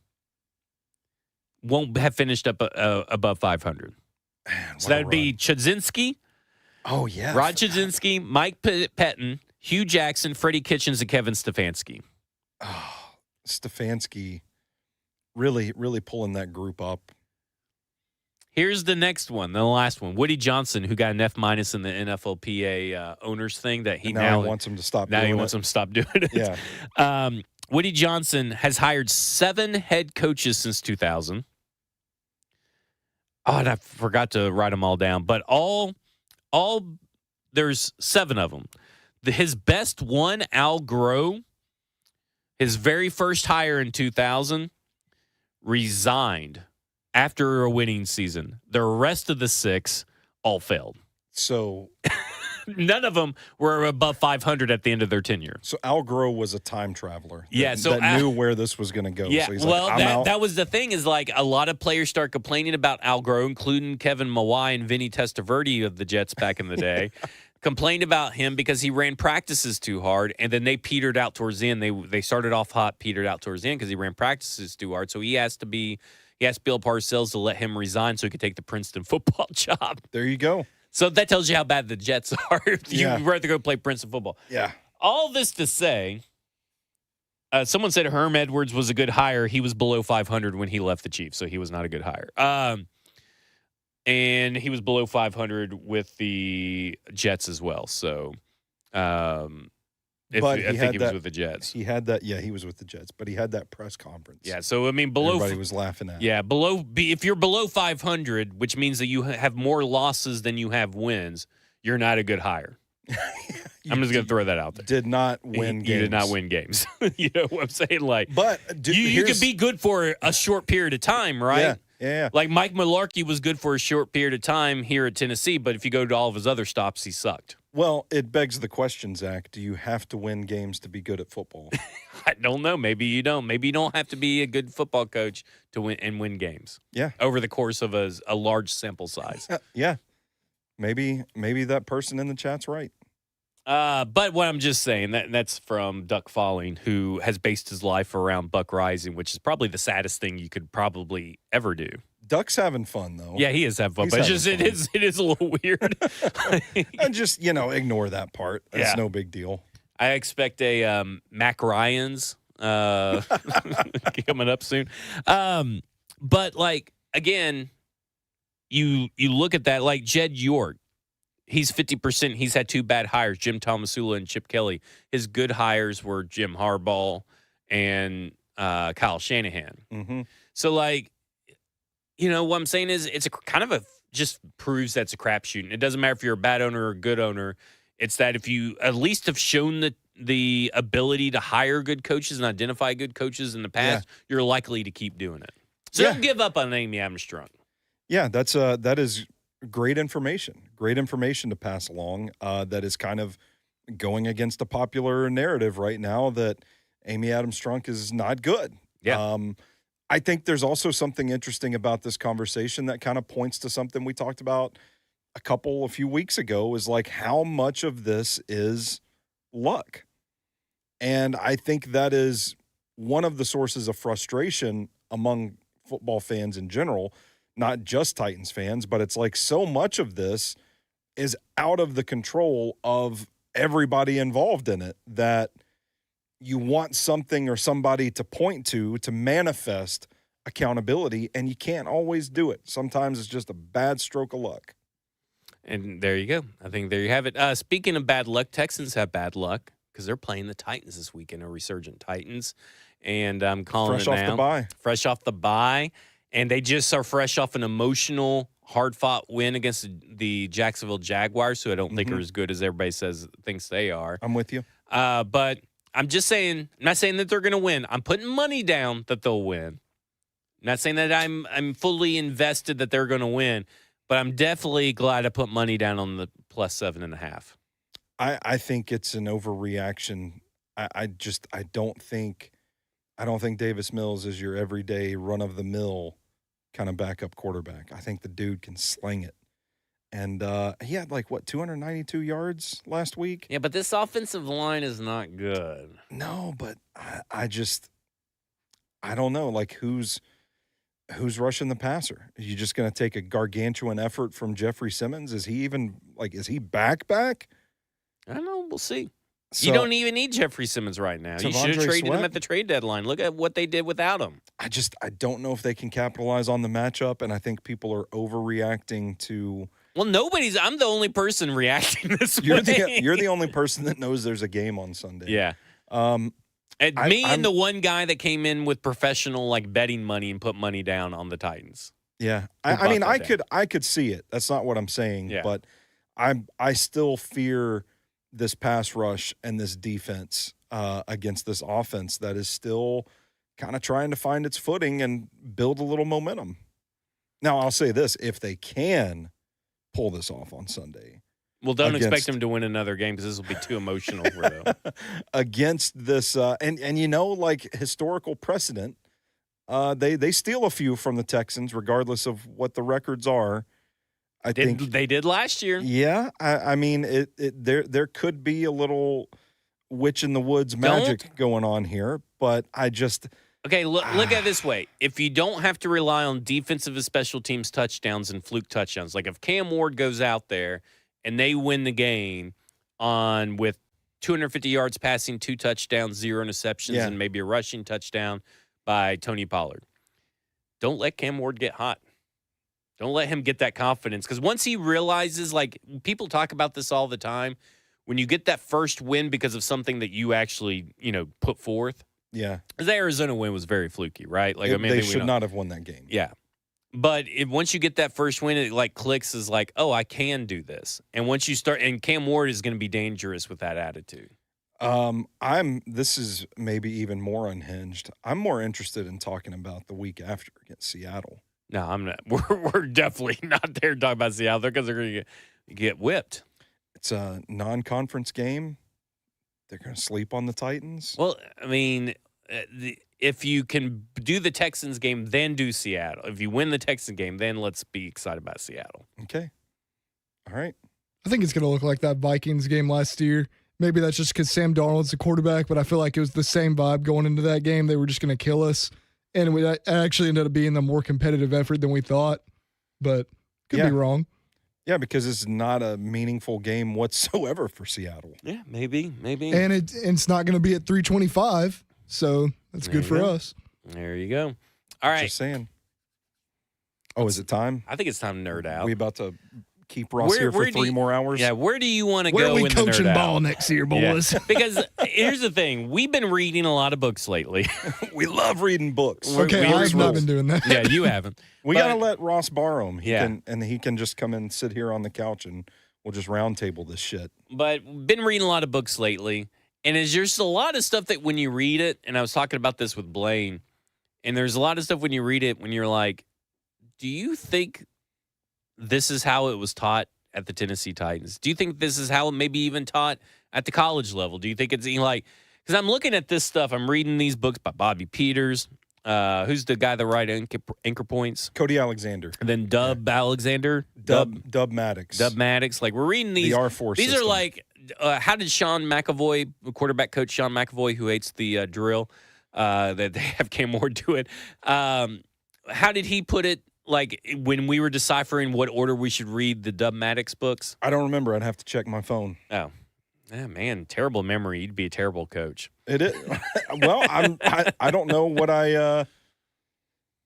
won't have finished up above 500. Man, So that would be Chudzinski, Oh, yeah. Rod Chudzinski, Mike Pettin, Hugh Jackson, Freddie Kitchens, and Kevin Stefanski. Oh, Stefanski really, really pulling that group up. Here's the next one, the last one. Woody Johnson, who got an F- in the NFLPA owners thing that he And now he wants him to stop now doing he wants it. him to stop doing it. Yeah. Woody Johnson has hired 7 head coaches since 2000. Oh, and I forgot to write them all down, but all there's 7 of them. His best one, Al Groh, his very first hire in 2000, resigned after a winning season. The rest of the 6 all failed. So None of them were above 500 at the end of their tenure. Al Groh was a time traveler. Yeah, so that knew where this was going to go. Yeah, So he's well, like, I'm out. that was the thing is like a lot of players start complaining about Al Groh, including Kevin Mawai and Vinny Testaverde of the Jets back in the day. Complained about him because he ran practices too hard, and then they petered out towards the end. They started off hot, petered out towards the end because he ran practices too hard. So he asked Bill Parcells to let him resign so he could take the Princeton football job. There you go. So that tells you how bad the Jets are if Yeah. you'd rather go play Princeton football. Yeah. All this to say, Someone said Herm Edwards was a good hire. He was below 500 when he left the Chiefs, so he was not a good hire. And he was below 500 with the Jets as well. So, I think he was with the Jets. He had that. Yeah, he was with the Jets, but he had that press conference. Yeah, so I mean, below everybody was laughing at. Yeah, if you're below 500, which means that you have more losses than you have wins, you're not a good hire. I'm just going to throw that out there. Did not win games. You did not win games. You know what I'm saying? Like, but you can be good for a short period of time, right? Yeah. Like Mike Mularkey was good for a short period of time here at Tennessee, but if you go to all of his other stops, he sucked. Well, it begs the question, Zach, do you have to win games to be good at football? I don't know. Maybe you don't. Maybe you don't have to be a good football coach to win games. Yeah. Over the course of a large sample size. Yeah. Maybe that person in the chat's right. But what I'm just saying, that's from Duck Falling, who has based his life around Buck Rising, which is probably the saddest thing you could probably ever do. Duck's having fun, though. Yeah, he is having fun, but it is a little weird. And just, ignore that part. It's no big deal. I expect a Mac Ryan's coming up soon. But, like, again, you look at that, like Jed York. He's 50%. He's had two bad hires, Jim Thomasula and Chip Kelly. His good hires were Jim Harbaugh and Kyle Shanahan. Mm-hmm. So, like, what I'm saying is it's a kind of just proves that's a crapshoot. And it doesn't matter if you're a bad owner or a good owner. It's that if you at least have shown the ability to hire good coaches and identify good coaches in the past, you're likely to keep doing it. So don't give up on Amy Adams-Strunk. Yeah, that is great information. Great information to pass along. That is kind of going against a popular narrative right now that Amy Adams-Strunk is not good. Yeah. I think there's also something interesting about this conversation that kind of points to something we talked about a few weeks ago, is like how much of this is luck. And I think that is one of the sources of frustration among football fans in general, not just Titans fans, but it's like so much of this is out of the control of everybody involved in it that you want something or somebody to point to manifest accountability, and you can't always do it. Sometimes it's just a bad stroke of luck. And there you go. I think there you have it. Speaking of bad luck, Texans have bad luck because they're playing the Titans this weekend, a resurgent Titans. And I'm calling fresh it now. Fresh off the bye. Fresh off the bye. And they just are fresh off an emotional, hard-fought win against the Jacksonville Jaguars, who I don't think are as good as everybody thinks they are. I'm with you. But I'm just saying, I'm not saying that they're going to win. I'm putting money down that they'll win. I'm not saying that I'm fully invested that they're going to win, but I'm definitely glad I put money down on the plus 7.5. I think it's an overreaction. I don't think Davis Mills is your everyday run-of-the-mill kind of backup quarterback. I think the dude can sling it. And he had 292 yards last week? Yeah, but this offensive line is not good. No, but I don't know. Who's rushing the passer? Are you just going to take a gargantuan effort from Jeffrey Simmons? Is he even, is he back? I don't know. We'll see. So, you don't even need Jeffrey Simmons right now. You should have traded him at the trade deadline. Look at what they did without him. I don't know if they can capitalize on the matchup, and I think people are overreacting to. Well, I'm the only person reacting this You're way. You're the only person that knows there's a game on Sunday. Yeah. And the one guy that came in with professional betting money and put money down on the Titans. Yeah. I could see it. That's not what I'm saying. Yeah. But I still fear this pass rush and this defense against this offense that is still kind of trying to find its footing and build a little momentum. Now, I'll say this. If they can pull this off on Sunday. Well, don't expect them to win another game because this will be too emotional for them. Against this, and historical precedent, they steal a few from the Texans regardless of what the records are. I think they did last year. Yeah, I mean, there could be a little witch in the woods magic going on here, but I just okay. Look at it this way: if you don't have to rely on defensive and special teams touchdowns and fluke touchdowns, like if Cam Ward goes out there and they win the game with 250 yards passing, 2 touchdowns, 0 interceptions, and maybe a rushing touchdown by Tony Pollard. Don't let Cam Ward get hot. Don't let him get that confidence. Because once he realizes, like, people talk about this all the time, when you get that first win because of something that you actually, put forth. Yeah. The Arizona win was very fluky, right? Like, They should not have won that game. Yeah. But once you get that first win, it like clicks as like, oh, I can do this. And once you start, and Cam Ward is going to be dangerous with that attitude. This is maybe even more unhinged. I'm more interested in talking about the week after against Seattle. No, I'm not. We're definitely not there talking about Seattle because they're going to get whipped. It's a non-conference game. They're going to sleep on the Titans. Well, I mean, if you can do the Texans game, then do Seattle. If you win the Texans game, then let's be excited about Seattle. Okay. All right. I think it's going to look like that Vikings game last year. Maybe that's just because Sam Darnold's the quarterback, but I feel like it was the same vibe going into that game. They were just going to kill us. And it actually ended up being a more competitive effort than we thought. But could be wrong. Yeah, because it's not a meaningful game whatsoever for Seattle. Yeah, maybe. And it's not going to be at 325, so that's good for us. There you go. All right. Just saying. Oh, is it time? I think it's time to nerd out. We about to keep Ross here for 3 more hours? Yeah, where do you want to Where go are we in the nerd coaching ball out? next year, boys? Yeah. Because here's the thing. We've been reading a lot of books lately. We love reading books. Okay, I've not been doing that. Yeah, you haven't. We got to let Ross borrow them. Yeah. He can just come and sit here on the couch and we'll just round table this shit. But been reading a lot of books lately. And there's just a lot of stuff that when you read it, and I was talking about this with Blaine, and there's a lot of stuff when you read it when you're like, do you think this is how it was taught at the Tennessee Titans? Do you think this is how it maybe even taught at the college level? Do you think it's like, because I'm looking at this stuff, I'm reading these books by Bobby Peters, who's the guy that writes Anchor Points? Cody Alexander. And then Alexander. Dub Maddox. Dub Maddox. Like, we're reading these. The R4 These system. are like, how did Sean McAvoy, quarterback coach Sean McAvoy, who hates the drill, that they have Cam Ward do it, how did he put it? Like, when we were deciphering what order we should read the Dub Maddox books? I don't remember. I'd have to check my phone. Oh. Yeah, man, terrible memory. You'd be a terrible coach. It is. Well, I don't know what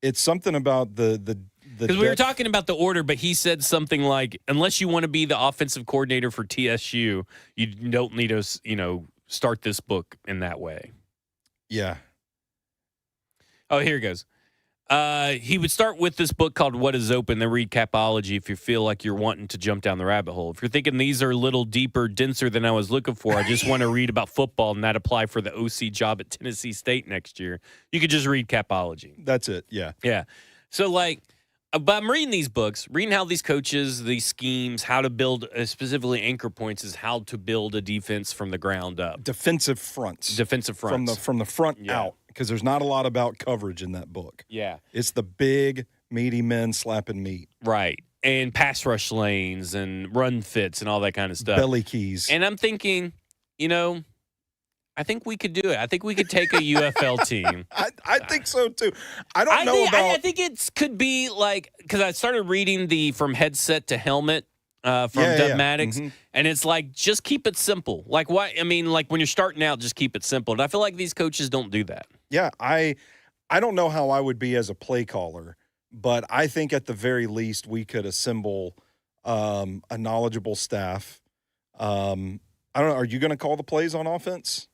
it's something about the because we were talking about the order, but he said something like, unless you want to be the offensive coordinator for TSU, you don't need to, start this book in that way. Yeah. Oh, here it goes. He would start with this book called What is Open, then read Capology if you feel like you're wanting to jump down the rabbit hole. If you're thinking these are a little deeper, denser than I was looking for, I just want to read about football and not apply for the OC job at Tennessee State next year, you could just read Capology. That's it, yeah. Yeah. So, like, but I'm reading these books, reading how these coaches, these schemes, how to build, specifically Anchor Points, is how to build a defense from the ground up. Defensive fronts. From the front out. Because there's not a lot about coverage in that book. Yeah. It's the big, meaty men slapping meat. Right. And pass rush lanes and run fits and all that kind of stuff. Belly keys. And I'm thinking, I think we could do it. I think we could take a UFL team. I think so, too. I think it could be like, because I started reading the From Headset to Helmet from Dub Maddox, and it's like, just keep it simple. Like, why? I mean, like, when you're starting out, just keep it simple. And I feel like these coaches don't do that. Yeah, I don't know how I would be as a play caller, but I think at the very least we could assemble a knowledgeable staff. I don't know. Are you going to call the plays on offense?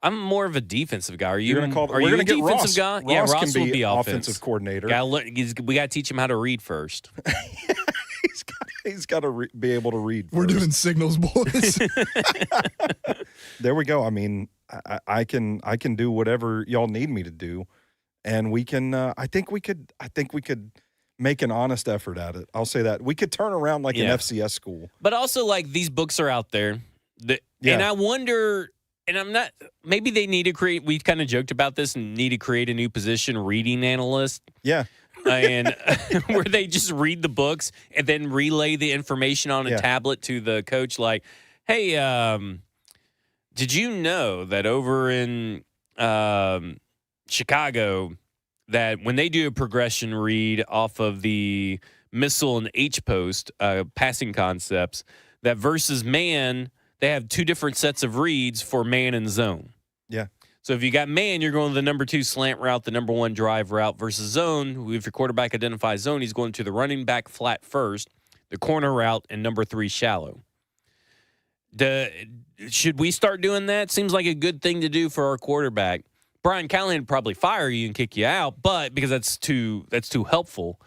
I'm more of a defensive guy. Are you? You're going to call? Are you a get defensive Ross. guy? Ross Ross can will be offensive coordinator. We got to teach him how to read first. He's got to be able to read. We're doing signals, boys. There we go. I mean, I can do whatever y'all need me to do, and we can. I think we could make an honest effort at it. I'll say that we could turn around like an FCS school. But also, like, these books are out there, and I wonder. And I'm not. Maybe they need to create. We've kind of joked about this and need to create a new position, reading analyst. Yeah. And where they just read the books and then relay the information on a tablet to the coach, like, hey, did you know that over in Chicago that when they do a progression read off of the missile and H-post passing concepts, that versus man, they have two different sets of reads for man and zone. Yeah. So if you got man, you're going to the number 2 slant route, the number 1 drive route versus zone. If your quarterback identifies zone, he's going to the running back flat first, the corner route, and number 3 shallow. Should we start doing that? Seems like a good thing to do for our quarterback. Brian Callahan would probably fire you and kick you out, but because that's too helpful.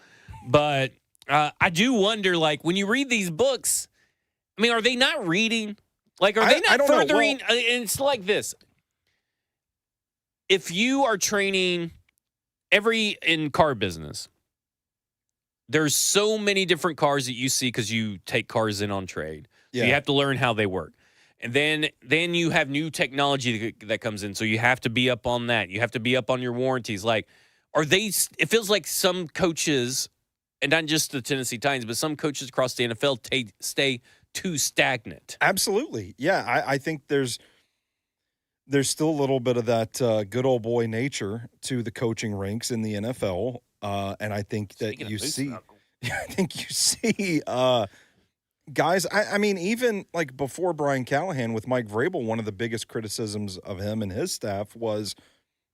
But I do wonder, like, when you read these books, I mean, are they not reading? Like, are they not furthering? Well, and it's like this. If you are training in car business, there's so many different cars that you see because you take cars in on trade. Yeah. So you have to learn how they work. And then you have new technology that comes in. So you have to be up on that. You have to be up on your warranties. Like, it feels like some coaches, and not just the Tennessee Titans, but some coaches across the NFL stay too stagnant. Absolutely. Yeah, I think there's still a little bit of that good old boy nature to the coaching ranks in the NFL, and I think that you see guys. I mean, even like before Brian Callahan with Mike Vrabel, one of the biggest criticisms of him and his staff was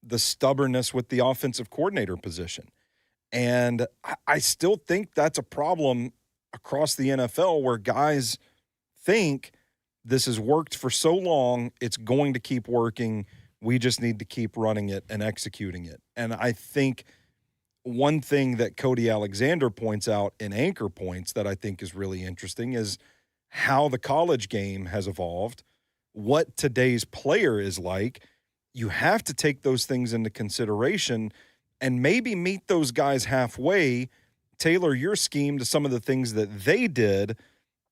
the stubbornness with the offensive coordinator position, and I still think that's a problem across the NFL where guys think this has worked for so long, it's going to keep working. We just need to keep running it and executing it. And I think one thing that Cody Alexander points out in Anchor Points that I think is really interesting is how the college game has evolved, what today's player is like. You have to take those things into consideration and maybe meet those guys halfway, tailor your scheme to some of the things that they did,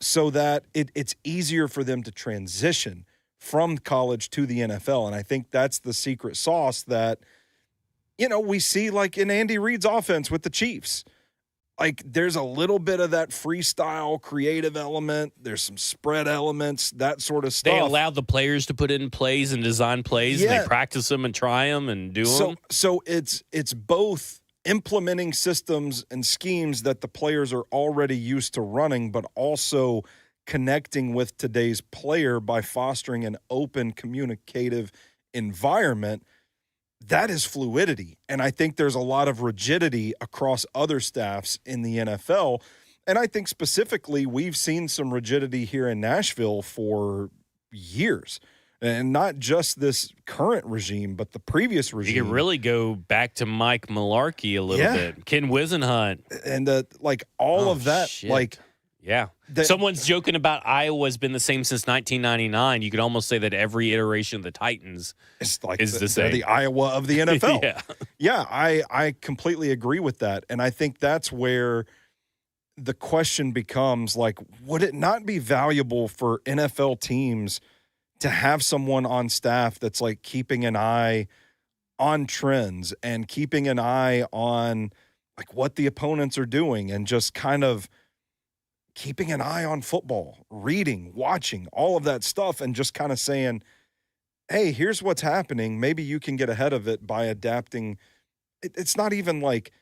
so that it's easier for them to transition from college to the NFL. And I think that's the secret sauce that, we see like in Andy Reid's offense with the Chiefs. Like there's a little bit of that freestyle creative element. There's some spread elements, that sort of stuff. They allow the players to put in plays and design plays, and they practice them and try them and do them. So it's both implementing systems and schemes that the players are already used to running, but also connecting with today's player by fostering an open, communicative environment. That is fluidity. And I think there's a lot of rigidity across other staffs in the NFL. And I think specifically we've seen some rigidity here in Nashville for years. And not just this current regime, but the previous regime. You can really go back to Mike Mularkey a little bit. Ken Wisenhunt. And all of that. Shit. Like, yeah. Someone's joking about Iowa's been the same since 1999. You could almost say that every iteration of the Titans is the same. The Iowa of the NFL. Yeah, I completely agree with that. And I think that's where the question becomes, like, would it not be valuable for NFL teams to have someone on staff that's like keeping an eye on trends and keeping an eye on like what the opponents are doing and just kind of keeping an eye on football, reading, watching, all of that stuff, and just kind of saying, hey, here's what's happening. Maybe you can get ahead of it by adapting. It's not even like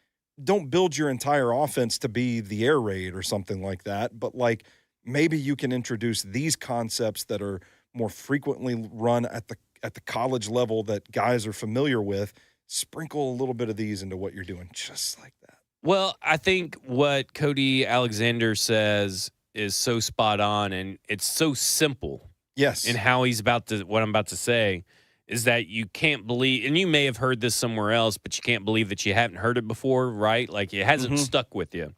don't build your entire offense to be the air raid or something like that, but like maybe you can introduce these concepts that are more frequently run at the college level that guys are familiar with. Sprinkle a little bit of these into what you're doing, just like that. Well, I think what Cody Alexander says is so spot on, and it's so simple. Yes. In how what I'm about to say is that you can't believe, and you may have heard this somewhere else, but you can't believe that you haven't heard it before, right? Like it hasn't stuck with you.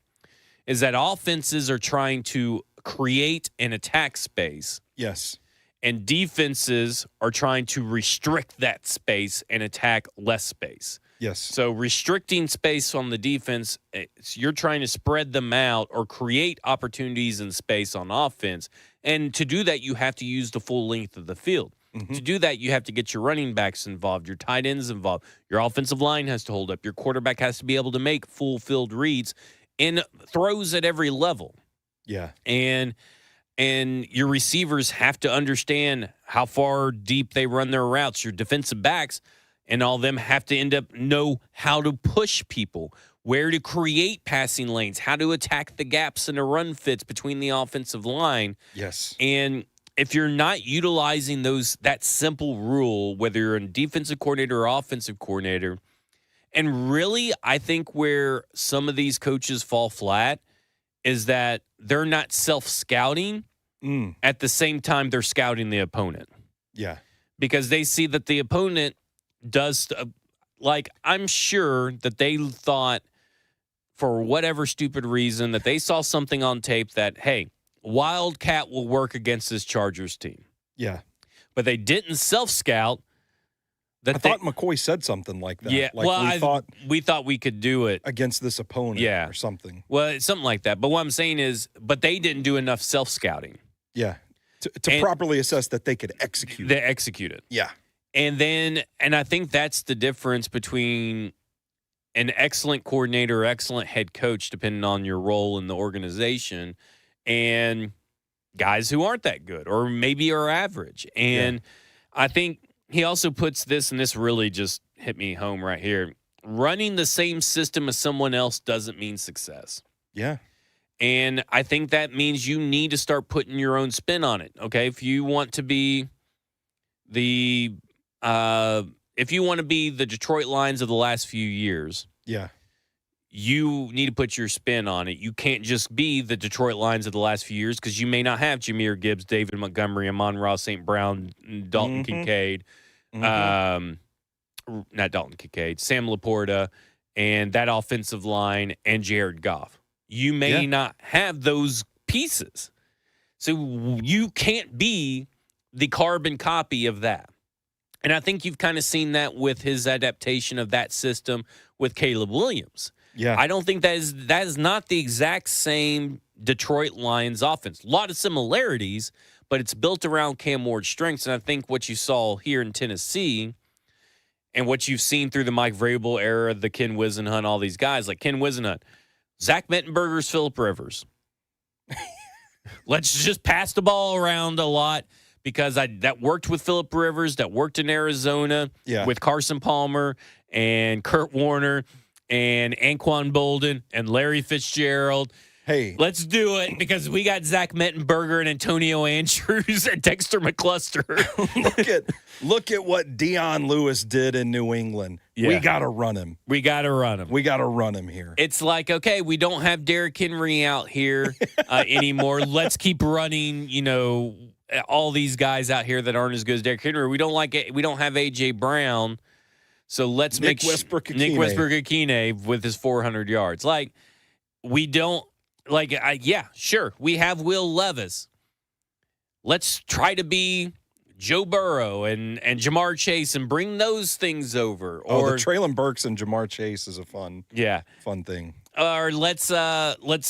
Is that offenses are trying to create an attack space. Yes. And defenses are trying to restrict that space and attack less space. Yes. So restricting space on the defense, you're trying to spread them out or create opportunities in space on offense. And to do that, you have to use the full length of the field. To do that, you have to get your running backs involved, your tight ends involved. Your offensive line has to hold up. Your quarterback has to be able to make full field reads and throws at every level. Yeah. And your receivers have to understand how far deep they run their routes. Your defensive backs and all of them have to know how to push people, where to create passing lanes, how to attack the gaps and the run fits between the offensive line. Yes. And if you're not utilizing that simple rule, whether you're a defensive coordinator or offensive coordinator, and really, I think where some of these coaches fall flat is that they're not self-scouting. At the same time, they're scouting the opponent. Yeah. Because they see that the opponent does, I'm sure that they thought, for whatever stupid reason, that they saw something on tape that, hey, Wildcat will work against this Chargers team. Yeah. But they didn't self-scout. I thought McCoy said something like that. Yeah, Like we thought we could do it against this opponent or something. Well, it's something like that. But what I'm saying is, but they didn't do enough self-scouting. Yeah. To properly assess that they could execute. They execute it. Yeah. And I think that's the difference between an excellent coordinator or excellent head coach, depending on your role in the organization, and guys who aren't that good or maybe are average. And I think he also puts this, and this really just hit me home right here. Running the same system as someone else doesn't mean success. Yeah. And I think that means you need to start putting your own spin on it. Okay, if you want to be the Detroit Lions of the last few years, you need to put your spin on it. You can't just be the Detroit Lions of the last few years because you may not have Jahmyr Gibbs, David Montgomery, Amon-Ra St. Brown, Dalton Kincaid, not Dalton Kincaid, Sam Laporta, and that offensive line, and Jared Goff. You may not have those pieces. So you can't be the carbon copy of that. And I think you've kind of seen that with his adaptation of that system with Caleb Williams. Yeah. I don't think that is not the exact same Detroit Lions offense. A lot of similarities, but it's built around Cam Ward's strengths. And I think what you saw here in Tennessee and what you've seen through the Mike Vrabel era, the Ken Whisenhunt, all these guys, like Ken Whisenhunt, Zach Mettenberger's Phillip Rivers. Let's just pass the ball around a lot because that worked with Phillip Rivers, that worked in Arizona with Carson Palmer and Kurt Warner and Anquan Bolden and Larry Fitzgerald. Hey, let's do it because we got Zach Mettenberger and Antonio Andrews and Dexter McCluster. look at what Dion Lewis did in New England. Yeah. We got to run him. We got to run him here. It's like, okay, we don't have Derrick Henry out here anymore. Let's keep running, all these guys out here that aren't as good as Derrick Henry. We don't have A.J. Brown. So let's Nick Westbrook-Akine with his 400 yards. Like, we don't. Sure, we have Will Levis. Let's try to be Joe Burrow and Jamar Chase and bring those things over. Or the Traylon Burks and Jamar Chase is a fun thing. Or let's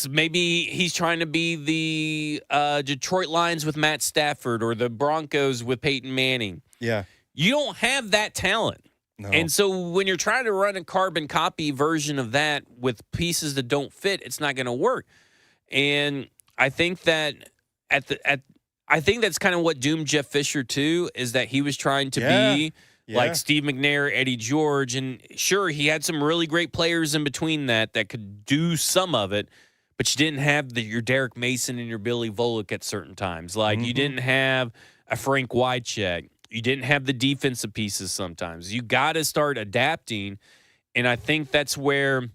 maybe he's trying to be the Detroit Lions with Matt Stafford or the Broncos with Peyton Manning. Yeah. You don't have that talent. No. And so when you're trying to run a carbon copy version of that with pieces that don't fit, it's not going to work. And I think that I think that's kind of what doomed Jeff Fisher too, is that he was trying to be like Steve McNair, Eddie George, and sure, he had some really great players in between that could do some of it, but you didn't have your Derek Mason and your Billy Volek at certain times. Like you didn't have a Frank Wycheck. You didn't have the defensive pieces sometimes. You got to start adapting, and I think that's where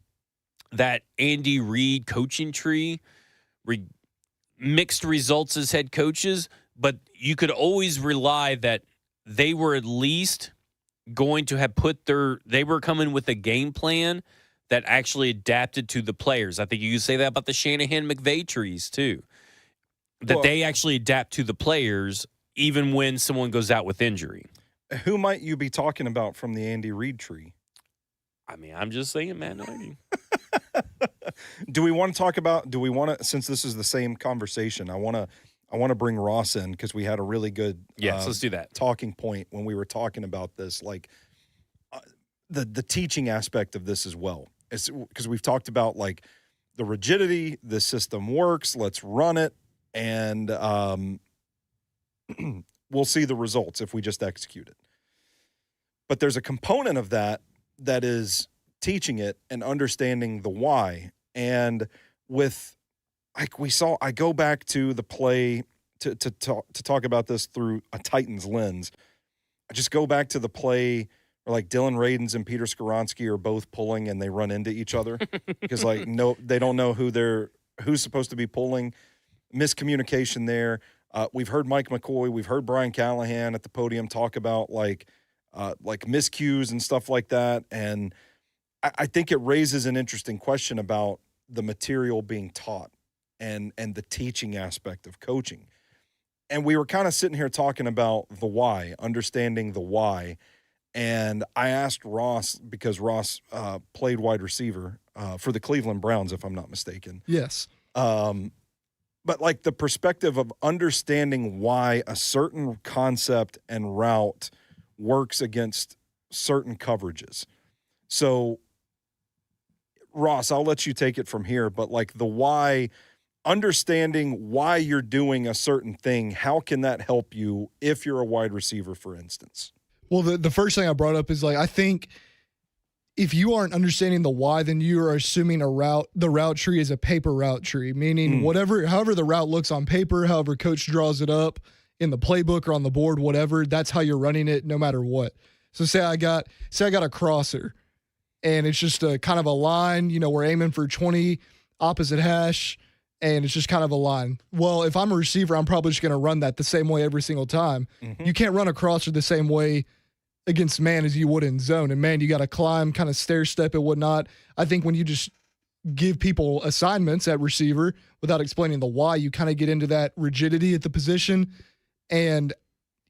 that Andy Reid coaching tree mixed results as head coaches, but you could always rely that they were at least going to have they were coming with a game plan that actually adapted to the players. I think you could say that about the Shanahan-McVay trees too, that they actually adapt to the players even when someone goes out with injury. Who might you be talking about from the Andy Reid tree? I mean, I'm just saying, man. Do we want to since this is the same conversation, I want to bring Ross in because we had a really good let's do that talking point when we were talking about this, like the teaching aspect of this as well. It's because we've talked about like the rigidity, the system works, let's run it, and we'll see the results if we just execute it. But there's a component of that is teaching it and understanding the why. And with, like we saw, I go back to the play to talk about this through a Titans lens, I just go back to the play where like Dylan Radins and Peter Skoronski are both pulling and they run into each other because they don't know who's supposed to be pulling. Miscommunication there. We've heard Mike McCoy, we've heard Brian Callahan at the podium talk about like miscues and stuff like that, and I think it raises an interesting question about the material being taught and the teaching aspect of coaching. And we were kind of sitting here talking about the why, understanding the why. And I asked Ross, because Ross played wide receiver for the Cleveland Browns, if I'm not mistaken. Yes. But like the perspective of understanding why a certain concept and route works against certain coverages. So, Ross, I'll let you take it from here, but like the why, understanding why you're doing a certain thing, how can that help you if you're a wide receiver, for instance? Well, the first thing I brought up is like, I think if you aren't understanding the why, then you are assuming the route tree is a paper route tree, meaning however the route looks on paper, however coach draws it up in the playbook or on the board, whatever, that's how you're running it no matter what. So say I got a crosser and it's just a kind of a line, we're aiming for 20 opposite hash and it's just kind of a line. Well, if I'm a receiver, I'm probably just going to run that the same way every single time. Mm-hmm. You can't run a crosser the same way against man as you would in zone. And man, you got to climb, kind of stair step and whatnot. I think when you just give people assignments at receiver without explaining the why, you kind of get into that rigidity at the position. And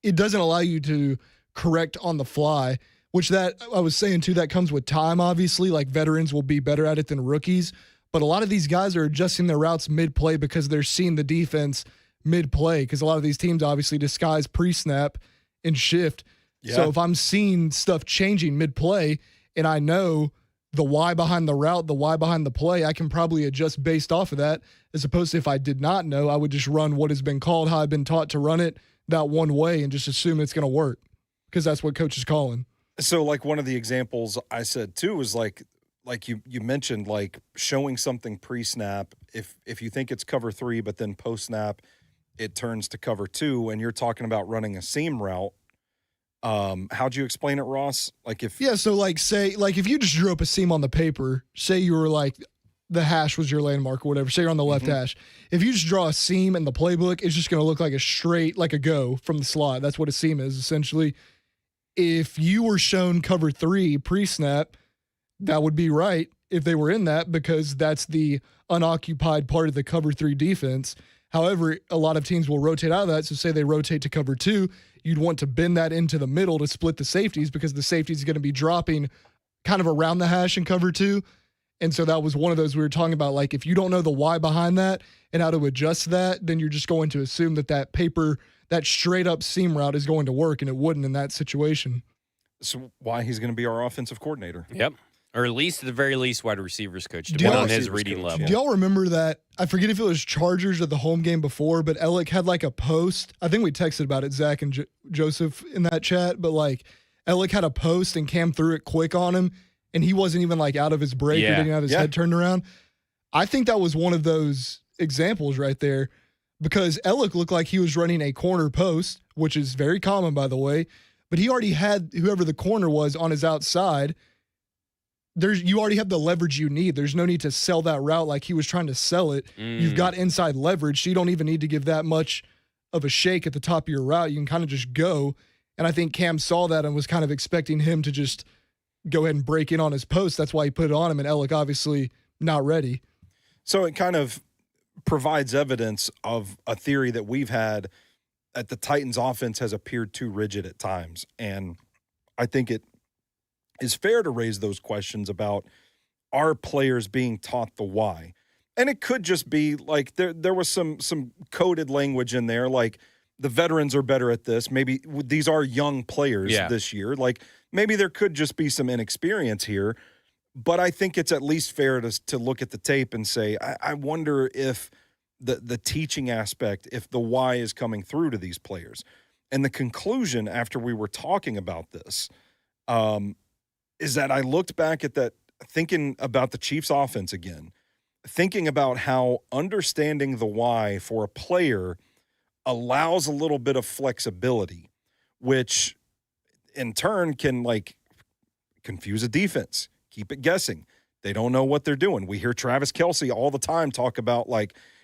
it doesn't allow you to correct on the fly, which that I was saying too, that comes with time, obviously. Like veterans will be better at it than rookies. But a lot of these guys are adjusting their routes mid-play because they're seeing the defense mid-play, because a lot of these teams obviously disguise pre-snap and shift. Yeah. So if I'm seeing stuff changing mid-play and I know the why behind the route, the why behind the play, I can probably adjust based off of that, as opposed to if I did not know, I would just run what has been called, how I've been taught to run it that one way and just assume it's going to work because that's what coach is calling. So like one of the examples I said too was like you mentioned, like showing something pre-snap. If you think it's cover 3, but then post-snap, it turns to cover 2 and you're talking about running a seam route. How'd you explain it, Ross? So like say, like if you just drew up a seam on the paper, say you were like the hash was your landmark or whatever, say you're on the left hash. If you just draw a seam in the playbook, it's just going to look like a straight, like a go from the slot. That's what a seam is essentially. If you were shown cover 3 pre-snap, that would be right if they were in that, because that's the unoccupied part of the cover 3 defense. However, a lot of teams will rotate out of that. So say they rotate to cover 2, you'd want to bend that into the middle to split the safeties, because the safeties is going to be dropping kind of around the hash in cover 2. And so that was one of those we were talking about. Like if you don't know the why behind that and how to adjust that, then you're just going to assume that paper, that straight up seam route is going to work, and it wouldn't in that situation. So why he's going to be our offensive coordinator. Yep. Or at least, at the very least, wide receivers coach, depending on his reading level. Do y'all remember that? I forget if it was Chargers or the home game before, but Ellick had like a post. I think we texted about it, Zach and Joseph in that chat, but like Ellick had a post and Cam threw it quick on him, and he wasn't even like out of his break or didn't have his head turned around. I think that was one of those examples right there, because Ellick looked like he was running a corner post, which is very common, by the way, but he already had whoever the corner was on his outside. You already have the leverage you need. There's no need to sell that route like he was trying to sell it. You've got inside leverage, so you don't even need to give that much of a shake at the top of your route. You can kind of just go. And I think Cam saw that and was kind of expecting him to just go ahead and break in on his post. That's why he put it on him, and Ellick obviously not ready. So it kind of provides evidence of a theory that we've had that the Titans offense has appeared too rigid at times. And I think it is fair to raise those questions about, are players being taught the why? And it could just be like there was some coded language in there, like the veterans are better at this. Maybe these are young players this year. Like maybe there could just be some inexperience here. But I think it's at least fair to look at the tape and say, I wonder if the teaching aspect, if the why is coming through to these players. And the conclusion after we were talking about this is that I looked back at that, thinking about the Chiefs offense again, thinking about how understanding the why for a player allows a little bit of flexibility, which in turn can confuse a defense, keep it guessing. They don't know what they're doing. We hear Travis Kelce all the time talk about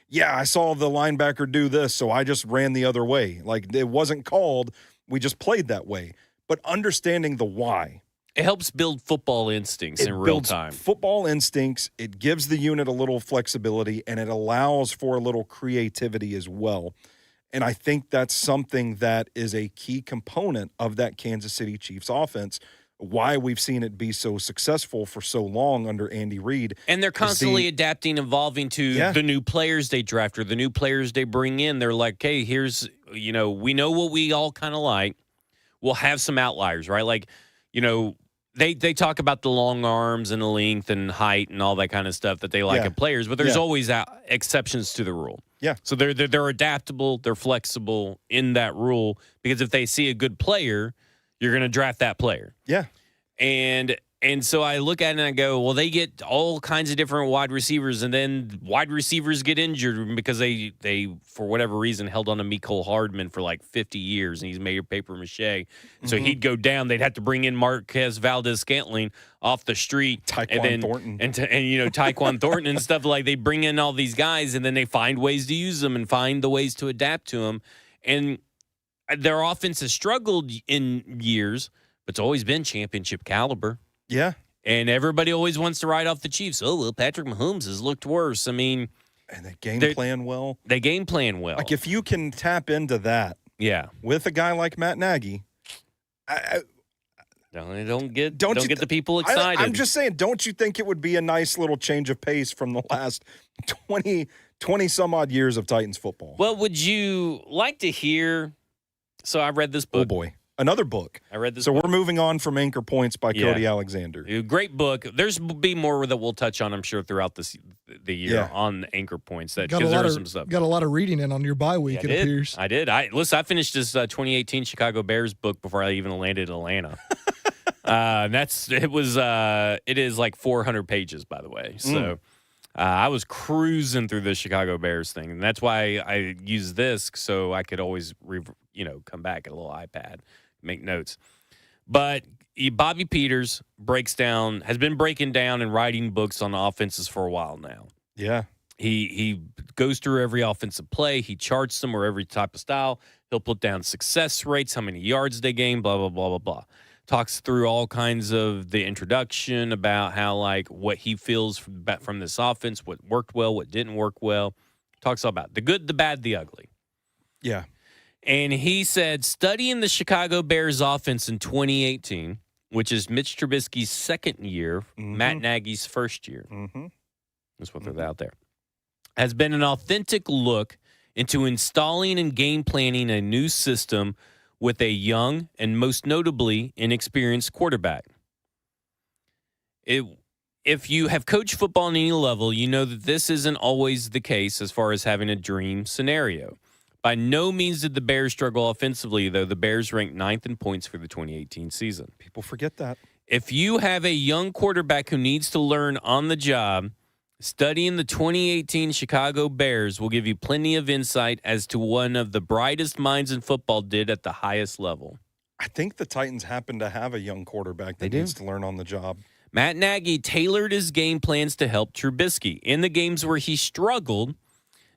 yeah, I saw the linebacker do this, so I just ran the other way. It wasn't called. We just played that way. But understanding the why. It helps build football instincts in real time. Football instincts. It gives the unit a little flexibility, and it allows for a little creativity as well. And I think that's something that is a key component of that Kansas City Chiefs offense, why we've seen it be so successful for so long under Andy Reid. And they're constantly adapting, evolving to the new players they draft or the new players they bring in. They're like, hey, here's, we know what we all kind of like. We'll have some outliers, right? They talk about the long arms and the length and height and all that kind of stuff that they like in players, but there's always exceptions to the rule. Yeah. So they're adaptable, they're flexible in that rule, because if they see a good player, you're going to draft that player. Yeah. And so I look at it and I go, well, they get all kinds of different wide receivers, and then wide receivers get injured because they for whatever reason held on to Mecole Hardman for 50 years, and he's made of paper mache. So he'd go down. They'd have to bring in Marquez Valdez-Scantling off the street. Taekwon Thornton. And Taekwon Thornton and stuff. They bring in all these guys, and then they find ways to use them and find the ways to adapt to them. And their offense has struggled in years, but it's always been championship caliber. Yeah. And everybody always wants to ride off the Chiefs. Oh, well, Patrick Mahomes has looked worse. I mean. And they game plan well. They game plan well. If you can tap into that with a guy like Matt Nagy. Don't get the people excited. I'm just saying, don't you think it would be a nice little change of pace from the last 20 some odd years of Titans football? Well, would you like to hear? So I read this book. Oh, boy. Another book. I read this book. We're moving on from Anchor Points by Cody Alexander. Great book. There's be more that we'll touch on, I'm sure, throughout the year on Anchor Points. Some stuff. Got a lot of reading in on your bye week, it appears. I did. I finished this 2018 Chicago Bears book before I even landed in Atlanta. It is 400 pages, by the way. So I was cruising through the Chicago Bears thing, and that's why I use this so I could always come back at a little iPad, make notes. But Bobby Peters has been breaking down and writing books on offenses for a while now. Yeah. He goes through every offensive play. He charts them or every type of style. He'll put down success rates, how many yards they gain, blah, blah, blah, blah, blah. Talks through all kinds of the introduction about how, what he feels from this offense, what worked well, what didn't work well. Talks all about the good, the bad, the ugly. Yeah. And he said, studying the Chicago Bears offense in 2018, which is Mitch Trubisky's second year, Matt Nagy's first year. That's what they're out there. Has been an authentic look into installing and game planning a new system with a young and most notably inexperienced quarterback. If you have coached football on any level, you know that this isn't always the case as far as having a dream scenario. By no means did the Bears struggle offensively, though the Bears ranked 9th in points for the 2018 season. People forget that. If you have a young quarterback who needs to learn on the job, studying the 2018 Chicago Bears will give you plenty of insight as to one of the brightest minds in football did at the highest level. I think the Titans happen to have a young quarterback that needs to learn on the job. Matt Nagy tailored his game plans to help Trubisky. In the games where he struggled,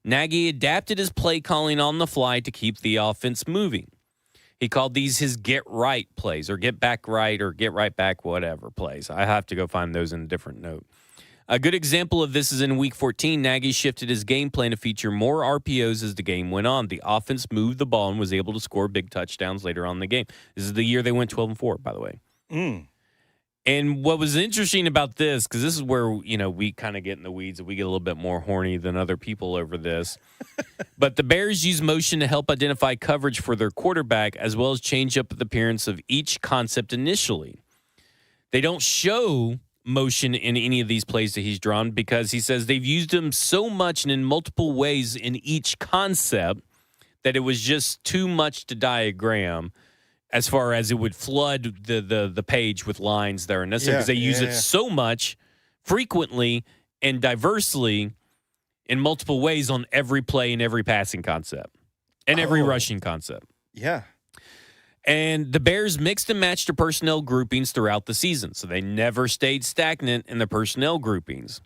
Nagy adapted his play calling on the fly to keep the offense moving. He called these his get right plays, or get back right, or get right back, whatever plays. I have to go find those in a different note. A good example of this is in Week 14, Nagy shifted his game plan to feature more RPOs as the game went on. The offense moved the ball and was able to score big touchdowns later on in the game. This is the year they went 12-4, by the way. And what was interesting about this, because this is where, we kind of get in the weeds and we get a little bit more horny than other people over this. But the Bears use motion to help identify coverage for their quarterback, as well as change up the appearance of each concept initially. They don't show motion in any of these plays that he's drawn because he says they've used them so much and in multiple ways in each concept that it was just too much to diagram. As far as it would flood the page with lines there, and that's because they use it so much, frequently and diversely, in multiple ways on every play and every passing concept. and every Oh. rushing concept. Yeah. And the Bears mixed and matched their personnel groupings throughout the season, so they never stayed stagnant in the personnel groupings.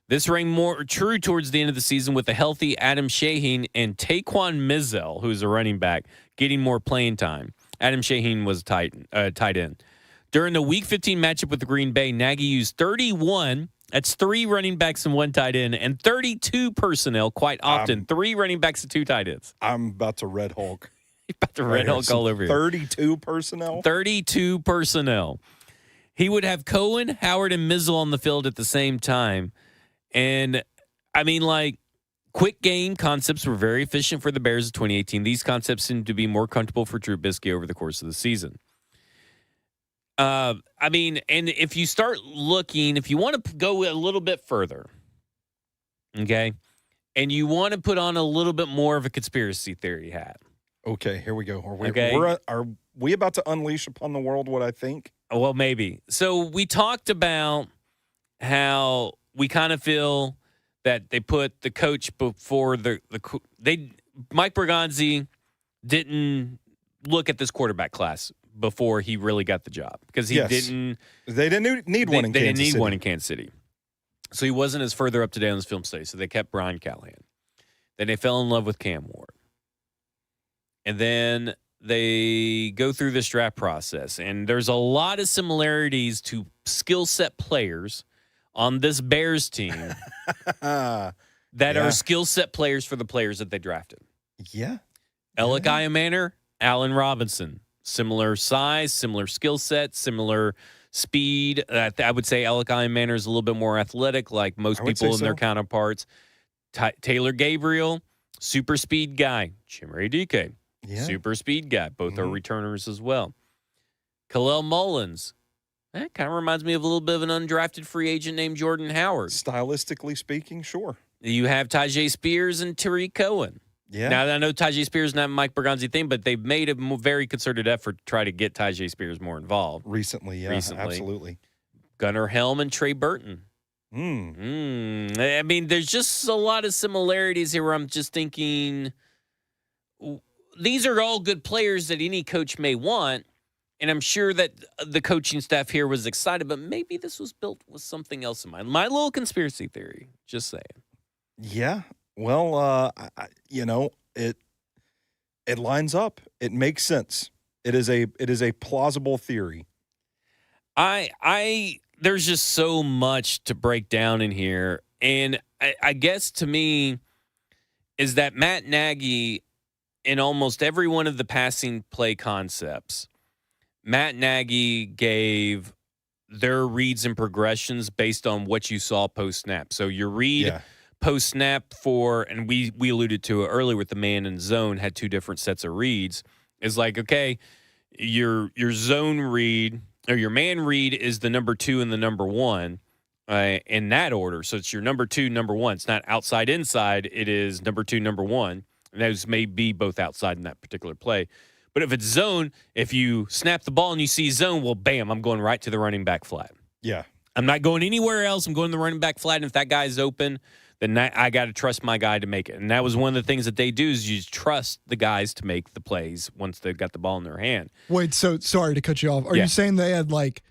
This rang more true towards the end of the season with a healthy Adam Shaheen and Taquan Mizell, who's a running back, getting more playing time. Adam Shaheen was tight end. During the Week 15 matchup with the Green Bay, Nagy used 31, that's 3 running backs and 1 tight end, and 32 personnel quite often, 3 running backs and 2 tight ends. I'm about to Red Hulk. You're about to Red Hulk all over here. 32 personnel? 32 personnel. He would have Cohen, Howard, and Mizzle on the field at the same time. And, I mean, like, quick game concepts were very efficient for the Bears of 2018. These concepts seemed to be more comfortable for Trubisky over the course of the season. I mean, and if you start looking, if you want to go a little bit further, okay, and you want to put on a little bit more of a conspiracy theory hat. Okay, here we go. Okay. Are we about to unleash upon the world what I think? Well, maybe. So we talked about how we kind of feel that they put the coach before Mike Bergonzi didn't look at this quarterback class before he really got the job because he didn't. They didn't need one in Kansas City. They didn't need one in Kansas City. So he wasn't as further up to date on his film study. So they kept Brian Callahan. Then they fell in love with Cam Ward. And then they go through this draft process. And there's a lot of similarities to skill set players on this Bears team that are skill set players for the players that they drafted. Yeah. Alec Iamaner, Allen Robinson. Similar size, similar skill set, similar speed. I would say Alec Iamaner is a little bit more athletic, like most people in their counterparts. Taylor Gabriel, super speed guy. Chimere Dike, super speed guy. Both are returners as well. Khalil Mullins. That kind of reminds me of a little bit of an undrafted free agent named Jordan Howard. Stylistically speaking, sure. You have Tajay Spears and Tariq Cohen. Yeah. Now, I know Tajay Spears is not a Mike Bergonzi thing, but they've made a very concerted effort to try to get Tajay Spears more involved. Recently. Absolutely. Gunnar Helm and Trey Burton. I mean, there's just a lot of similarities here where I'm just thinking these are all good players that any coach may want, and I'm sure that the coaching staff here was excited, but maybe this was built with something else in mind. My little conspiracy theory, just saying. Yeah. Well, it lines up. It makes sense. It is a plausible theory. There's just so much to break down in here, and I guess to me is that Matt Nagy, in almost every one of the passing play concepts, Matt Nagy gave their reads and progressions based on what you saw post snap. So your read. Post snap and we alluded to it earlier with the man and zone had 2 different sets of reads. Is like, okay, your zone read or your man read is the number 2 and the number 1 in that order. So it's your number 2, number 1. It's not outside, inside. It is number 2, number 1. And those may be both outside in that particular play. But if it's zone, if you snap the ball and you see zone, well, bam, I'm going right to the running back flat. Yeah. I'm not going anywhere else. I'm going to the running back flat. And if that guy's open, then I got to trust my guy to make it. And that was one of the things that they do is you trust the guys to make the plays once they've got the ball in their hand. Wait, so sorry to cut you off. Are you saying they had like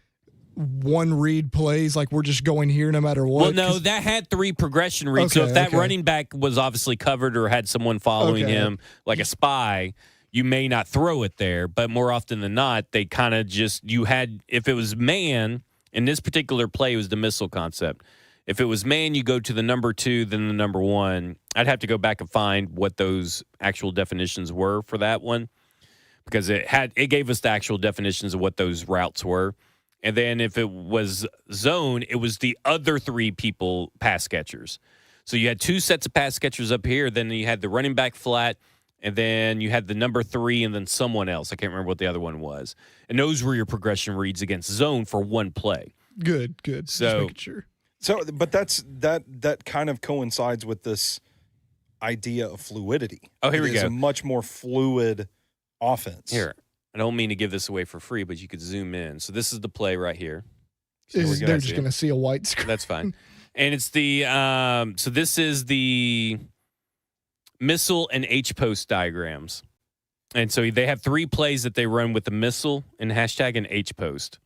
one read plays, like we're just going here no matter what? Well, no, that had 3 progression reads. So if that running back was obviously covered or had someone following him like a spy, you may not throw it there. But more often than not, they kind of just, if it was man, in this particular play, it was the missile concept. If it was man, you go to the number 2, then the number 1. I'd have to go back and find what those actual definitions were for that one because it gave us the actual definitions of what those routes were. And then if it was zone, it was the other 3 people pass catchers. So you had 2 sets of pass catchers up here. Then you had the running back flat, and then you had the number 3 and then someone else. I can't remember what the other one was. And those were your progression reads against zone for one play. Good. So, just making sure. So, but that kind of coincides with this idea of fluidity. Oh, here we go. It's a much more fluid offense. Here, I don't mean to give this away for free, but you could zoom in. So this is the play right here. They're just going to see a white screen. That's fine. And it's the so this is the missile and H-post diagrams. And so they have 3 plays that they run with the missile and hashtag and H-post.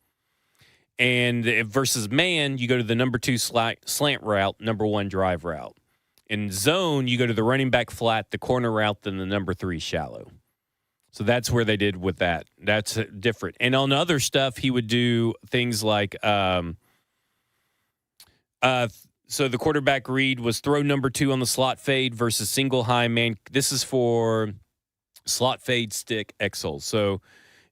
And versus man, you go to the number 2 slant route, number 1 drive route. In zone, you go to the running back flat, the corner route, then the number 3 shallow. So that's where they did with that. That's different. And on other stuff, he would do things like so the quarterback read was throw number 2 on the slot fade versus single high man. This is for slot fade stick X-holes. So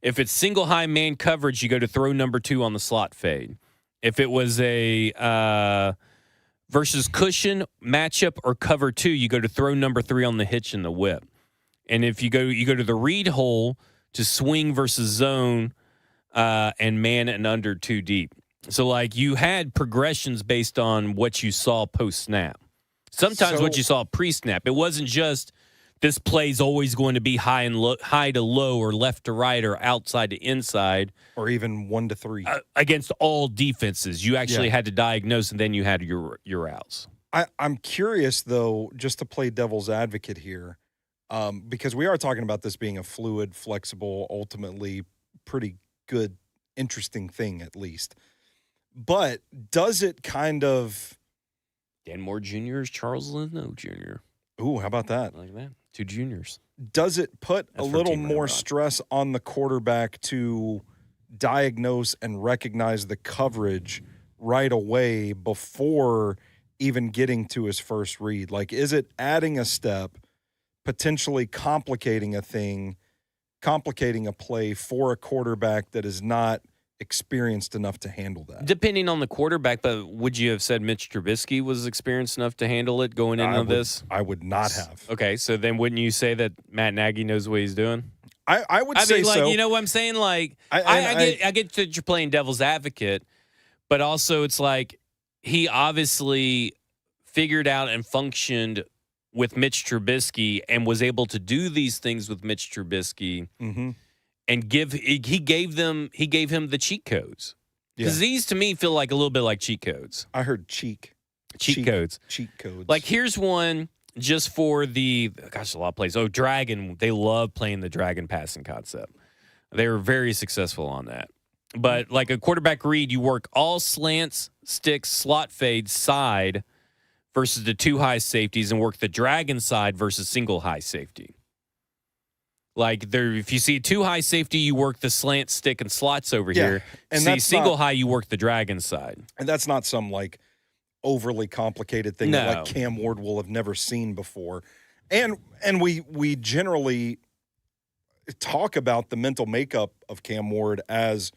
if it's single high man coverage, you go to throw number 2 on the slot fade. If it was a versus cushion matchup or cover 2, you go to throw number 3 on the hitch and the whip. And if you go to the read hole to swing versus zone and man and under 2 deep. So, like, you had progressions based on what you saw post-snap. Sometimes what you saw pre-snap. It wasn't just this play's always going to be high to low or left to right or outside to inside. Or even 1 to 3. Against all defenses. You actually had to diagnose, and then you had your outs. I'm curious, though, just to play devil's advocate here, because we are talking about this being a fluid, flexible, ultimately pretty good, interesting thing, at least. But does it kind of... Dan Moore Jr. is Charles Leno Jr. Ooh, how about that? Like that. 2 juniors. Does it put That's a for little Team more Ramrod. stress on the quarterback to diagnose and recognize the coverage right away before even getting to his first read? Like, is it adding a step, potentially complicating a play for a quarterback that is not experienced enough to handle that? Depending on the quarterback, but would you have said Mitch Trubisky was experienced enough to handle it going into this? I would not have. Okay, so then wouldn't you say that Matt Nagy knows what he's doing? I would say mean, like, so. you know what I'm saying? Like, I get that you're playing devil's advocate, but also it's like he obviously figured out and functioned with Mitch Trubisky and was able to do these things with Mitch Trubisky. Mm-hmm. And he gave him the cheat codes. Because Yeah. these to me feel like a little bit like cheat codes. I heard cheat Codes. Cheat codes. Like here's one just for a lot of plays. Oh, Dragon. They love playing the Dragon passing concept. They were very successful on that. But like a quarterback read, you work all slants, sticks, slot fades, side versus the 2 high safeties and work the Dragon side versus single high safety. Like if you see 2 high safety, you work the slant, stick, and slots over here. And see that's single not- high, you work the Dragon side. And that's not some like overly complicated thing that No. like Cam Ward will have never seen before. And we generally talk about the mental makeup of Cam Ward as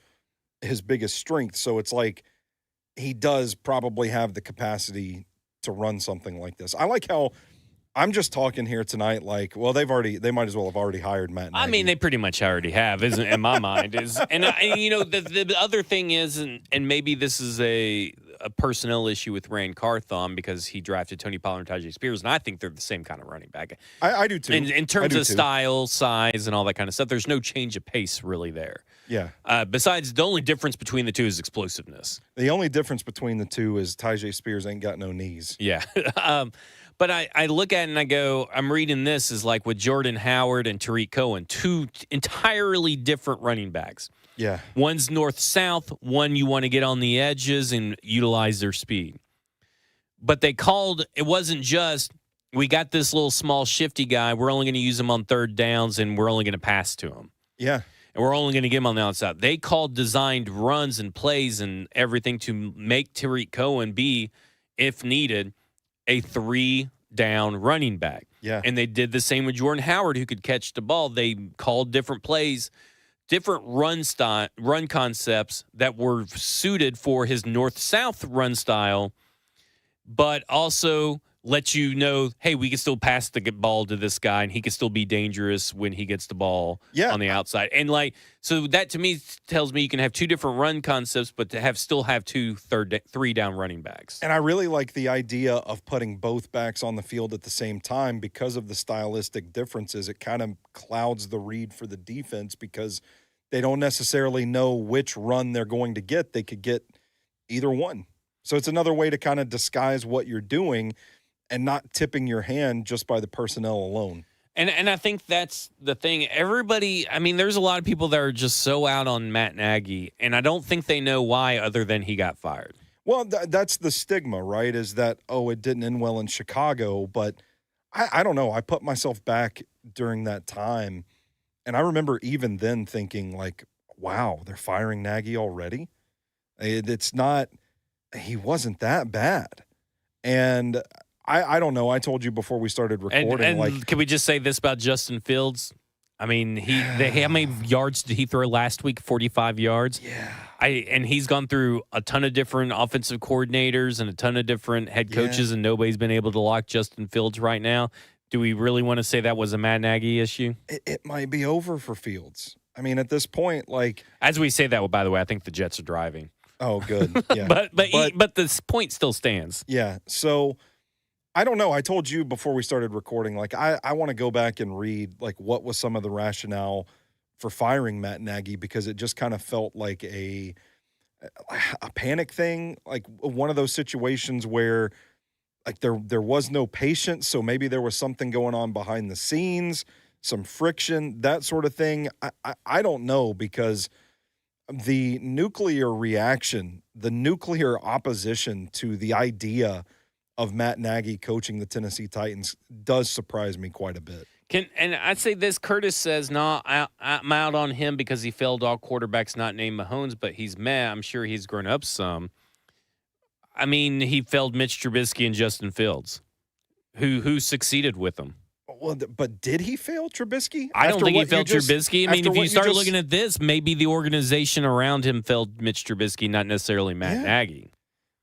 his biggest strength. So it's like he does probably have the capacity to run something like this. I like how I'm just talking here tonight like, well, they might as well have already hired Matt Nagy. I mean, they pretty much already have, isn't in my mind. And you know, the other thing is, and maybe this is a personnel issue with Rand Carthon because he drafted Tony Pollard and Tajay Spears, and I think they're the same kind of running back. I do too. In terms do of too. style, size, and all that kind of stuff, there's no change of pace really there. Yeah. Besides, the only difference between the two is explosiveness. The only difference between the two is Tajay Spears ain't got no knees. Yeah. But I look at it and I go, I'm reading this is like with Jordan Howard and Tariq Cohen, 2 entirely different running backs. Yeah. One's north-south, one you want to get on the edges and utilize their speed. But it wasn't just, we got this little small shifty guy, we're only going to use him on 3rd downs and we're only going to pass to him. Yeah. And we're only going to get him on the outside. They called designed runs and plays and everything to make Tariq Cohen be, if needed, a 3-down running back. Yeah. And they did the same with Jordan Howard, who could catch the ball. They called different plays, different run concepts that were suited for his north-south run style, but also let you know, hey, we can still pass the ball to this guy, and he can still be dangerous when he gets the ball on the outside. And so that to me tells me you can have 2 different run concepts, but to still have 2 3-down running backs. And I really like the idea of putting both backs on the field at the same time because of the stylistic differences. It kind of clouds the read for the defense because they don't necessarily know which run they're going to get. They could get either one. So it's another way to kind of disguise what you're doing. and not tipping your hand just by the personnel alone. And I think that's the thing. Everybody, I mean, there's a lot of people that are just so out on Matt Nagy, and I don't think they know why other than he got fired. Well, that's the stigma, right? Is that, it didn't end well in Chicago. But I don't know. I put myself back during that time, and I remember even then thinking, like, wow, they're firing Nagy already? It's not – he wasn't that bad. And I don't know. I told you before we started recording. And like, can we just say this about Justin Fields? I mean, how many yards did he throw last week? 45 yards. Yeah. And he's gone through a ton of different offensive coordinators and a ton of different head coaches, and nobody's been able to lock Justin Fields right now. Do we really want to say that was a Matt Nagy issue? It might be over for Fields. I mean, at this point, like, as we say that, by the way, I think the Jets are driving. Oh, good. Yeah. but this point still stands. Yeah. So I don't know. I told you before we started recording, like, I want to go back and read, like, what was some of the rationale for firing Matt Nagy, because it just kind of felt like a panic thing, like one of those situations where, like, there was no patience, so maybe there was something going on behind the scenes, some friction, that sort of thing. I don't know, because the nuclear reaction, the nuclear opposition to the idea of Matt Nagy coaching the Tennessee Titans does surprise me quite a bit. And I'd say this, Curtis says, no, I'm out on him because he failed all quarterbacks not named Mahomes, but he's mad. I'm sure he's grown up some. I mean, he failed Mitch Trubisky and Justin Fields, who succeeded with him. Well, but did he fail Trubisky? I don't think he failed Trubisky. I mean, if you start looking at this, maybe the organization around him failed Mitch Trubisky, not necessarily Matt Nagy.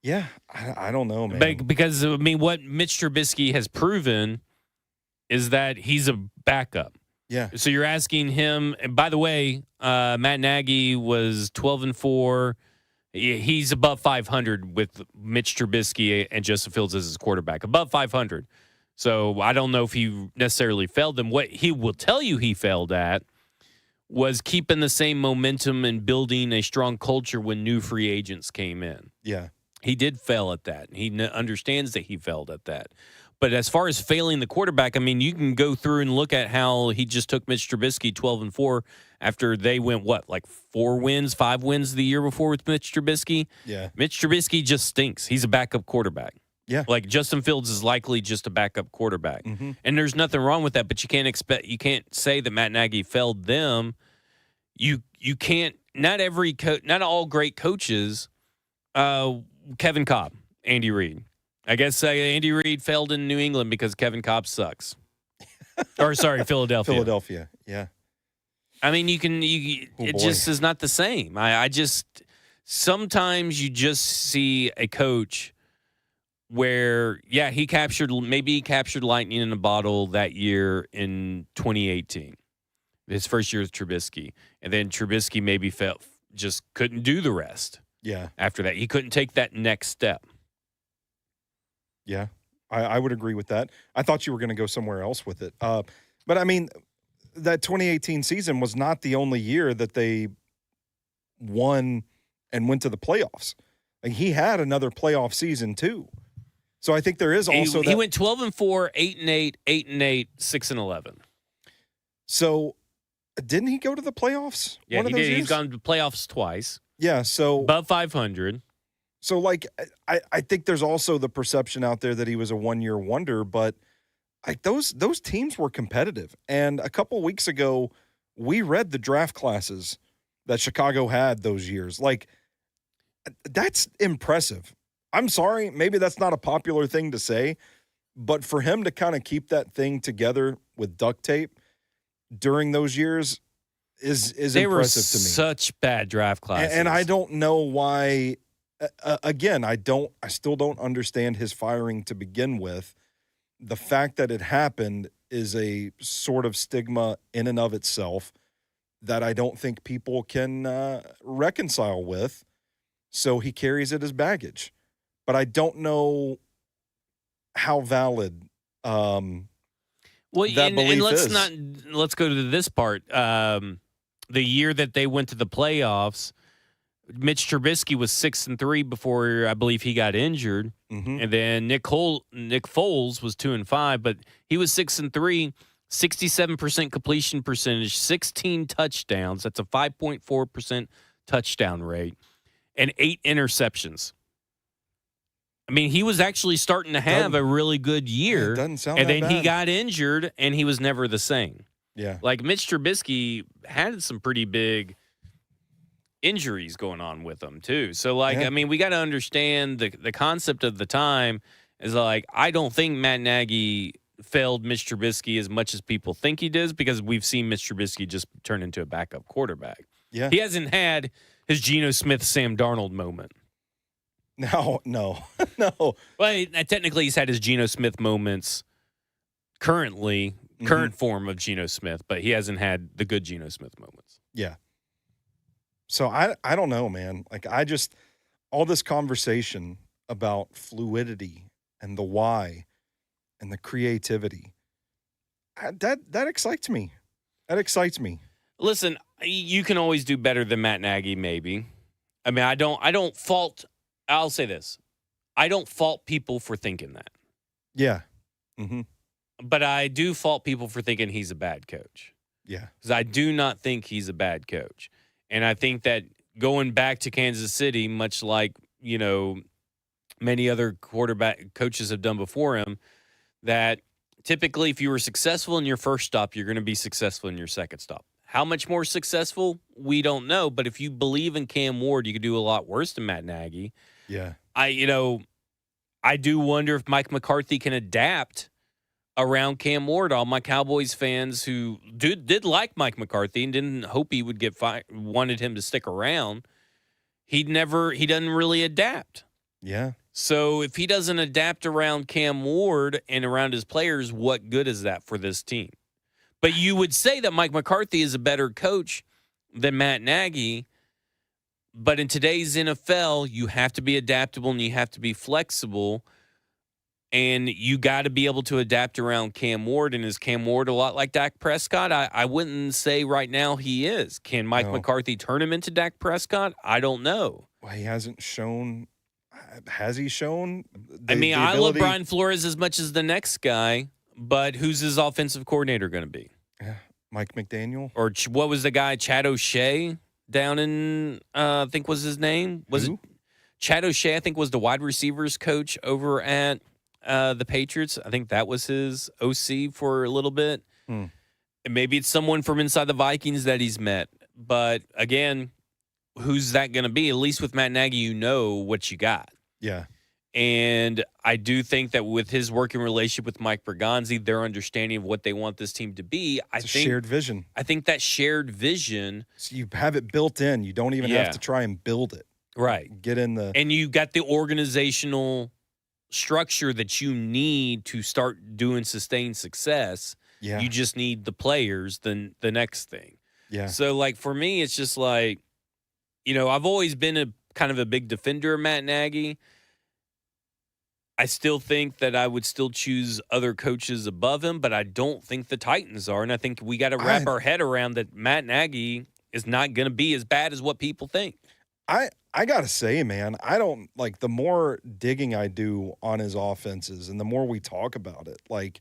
Yeah, I don't know, man. Because, I mean, what Mitch Trubisky has proven is that he's a backup. Yeah. So you're asking him, and by the way, Matt Nagy was 12-4. He's above 500 with Mitch Trubisky and Justin Fields as his quarterback, above 500. So I don't know if he necessarily failed them. What he will tell you he failed at was keeping the same momentum and building a strong culture when new free agents came in. Yeah. He did fail at that. He understands that he failed at that. But as far as failing the quarterback, I mean, you can go through and look at how he just took Mitch Trubisky 12-4 after they went, like 5 wins the year before with Mitch Trubisky? Yeah. Mitch Trubisky just stinks. He's a backup quarterback. Yeah. Like Justin Fields is likely just a backup quarterback. Mm-hmm. And there's nothing wrong with that, but you can't say that Matt Nagy failed them. You can't, not all great coaches, Kevin Cobb, Andy Reid. I guess Andy Reid failed in New England because Kevin Cobb sucks. Or sorry, Philadelphia. Philadelphia, yeah. I mean, it just is not the same. I just, sometimes you just see a coach where, he captured lightning in a bottle that year in 2018, his first year with Trubisky. And then Trubisky maybe just couldn't do the rest. Yeah. After that, he couldn't take that next step. Yeah, I would agree with that. I thought you were going to go somewhere else with it. But, I mean, that 2018 season was not the only year that they won and went to the playoffs. Like, he had another playoff season, too. So I think there is also he went 12-4, 8-8, 8-8, 6-11. So didn't he go to the playoffs? Yeah, one of he those did. years? He's gone to playoffs twice. Yeah, so above 500. So, like, I think there's also the perception out there that he was a one-year wonder, but like those teams were competitive. And a couple weeks ago, we read the draft classes that Chicago had those years. Like, that's impressive. I'm sorry, maybe that's not a popular thing to say, but for him to kind of keep that thing together with duct tape during those years is they impressive to me. Such bad draft classes. And I don't know why. Again, I still don't understand his firing to begin with. The fact that it happened is a sort of stigma in and of itself that I don't think people can reconcile with. So he carries it as baggage. But I don't know how valid that belief is. Let's go to this part. The year that they went to the playoffs, Mitch Trubisky was 6-3 before I believe he got injured, and then Nick Foles was 2-5, but he was 6-3, 67% completion percentage, 16 touchdowns. That's a 5.4% touchdown rate, and 8 interceptions. I mean, he was actually starting to have a really good year. It doesn't sound and that then he bad. got injured, and he was never the same. Yeah. Like, Mitch Trubisky had some pretty big injuries going on with him, too. So, like, Yeah. I mean, we got to understand the concept of the time is, like, I don't think Matt Nagy failed Mitch Trubisky as much as people think he does, because we've seen Mitch Trubisky just turn into a backup quarterback. Yeah. He hasn't had his Geno Smith, Sam Darnold moment. No. Well, technically, he's had his Geno Smith moments current form of Geno Smith, but he hasn't had the good Geno Smith moments. Yeah. So I don't know, man. Like, all this conversation about fluidity and the why and the creativity, that excites me. That excites me. Listen, you can always do better than Matt Nagy, maybe. I mean, I don't fault. I'll say this: I don't fault people for thinking that. Yeah. But I do fault people for thinking he's a bad coach. Yeah. Because I do not think he's a bad coach. And I think that going back to Kansas City, much like, many other quarterback coaches have done before him, that typically if you were successful in your first stop, you're going to be successful in your second stop. How much more successful? We don't know. But if you believe in Cam Ward, you could do a lot worse than Matt Nagy. Yeah. I do wonder if Mike McCarthy can adapt around Cam Ward. All my Cowboys fans who did like Mike McCarthy and didn't hope he would get fired, wanted him to stick around. He doesn't really adapt. Yeah. So if he doesn't adapt around Cam Ward and around his players, what good is that for this team? But you would say that Mike McCarthy is a better coach than Matt Nagy. But in today's NFL, you have to be adaptable and you have to be flexible. And you got to be able to adapt around Cam Ward. And is Cam Ward a lot like Dak Prescott? I wouldn't say right now he is. Can Mike McCarthy turn him into Dak Prescott? I don't know. Well, he hasn't shown. Has he shown? I love Brian Flores as much as the next guy, but who's his offensive coordinator going to be? Mike McDaniel? Or what was the guy, Chad O'Shea, down in, I think was his name? Was Who? it Chad O'Shea, I think, was the wide receivers coach over at the Patriots. I think that was his OC for a little bit. And maybe it's someone from inside the Vikings that he's met. But again, who's that going to be? At least with Matt Nagy, you know what you got. Yeah. And I do think that with his working relationship with Mike Berganzi, their understanding of what they want this team to be, It's a shared vision. I think that shared vision. So you have it built in. You don't even have to try and build it. Right. Get in the. And you got the organizational structure that you need to start doing sustained success. Yeah. You just need the players, the next thing. Yeah. So, like, for me, it's just like, I've always been a kind of a big defender of Matt Nagy. I still think that I would still choose other coaches above him, but I don't think the Titans are. And I think we got to wrap our head around that Matt Nagy is not going to be as bad as what people think. I got to say, man, I don't like the more digging I do on his offenses and the more we talk about it, like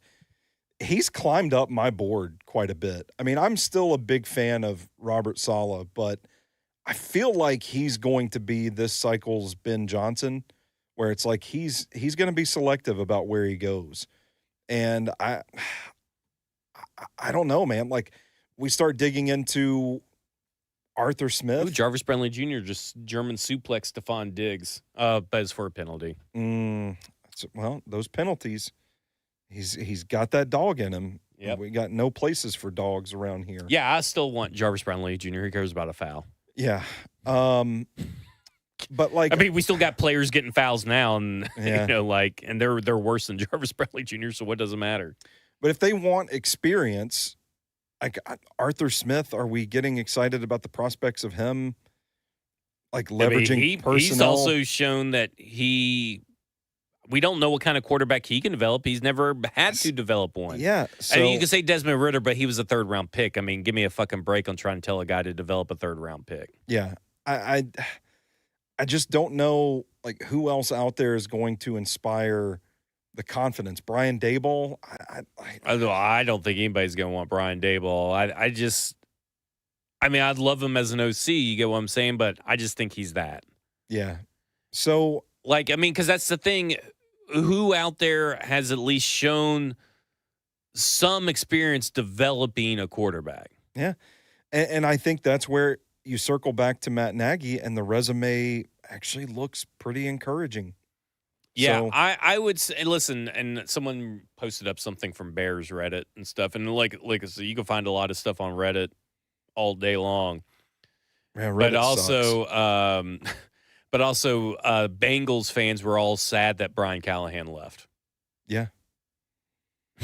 he's climbed up my board quite a bit. I mean, I'm still a big fan of Robert Saleh, but I feel like he's going to be this cycle's Ben Johnson, where it's like he's going to be selective about where he goes. And I don't know, man. Like we start digging into Arthur Smith. Ooh, Jarvis Brentley Jr. just German suplex Stephon Diggs, but it's for a penalty. Well, those penalties, he's got that dog in him. Yep. We got no places for dogs around here. Yeah, I still want Jarvis Brentley Jr. Who cares about a foul? Yeah. But like, I mean, we still got players getting fouls now, and Yeah. and they're worse than Jarvis Brentley Jr. So what does it matter? but if they want experience, like Arthur Smith, are we getting excited about the prospects of him? Like leveraging personnel. He's also shown that we don't know what kind of quarterback he can develop. He's never had to develop one. Yeah. So I mean, you can say Desmond Ridder, but he was a third-round pick. I mean, give me a fucking break on trying to tell a guy to develop a third-round pick. yeah, I just don't know like who else out there is going to inspire the confidence. Brian Daboll, Although I don't think anybody's going to want Brian Daboll. I mean, I'd love him as an OC. You get what I'm saying? But I just think he's that. yeah. So, Like, I mean, because that's the thing. Who out there has at least shown some experience developing a quarterback? yeah. And I think that's where you circle back to Matt Nagy, and the resume actually looks pretty encouraging. Yeah, So, I would say, listen, and someone posted up something from Bears Reddit and stuff, and like I said, you can find a lot of stuff on Reddit all day long. man, But Reddit also, sucks. Bengals fans were all sad that Brian Callahan left. Yeah.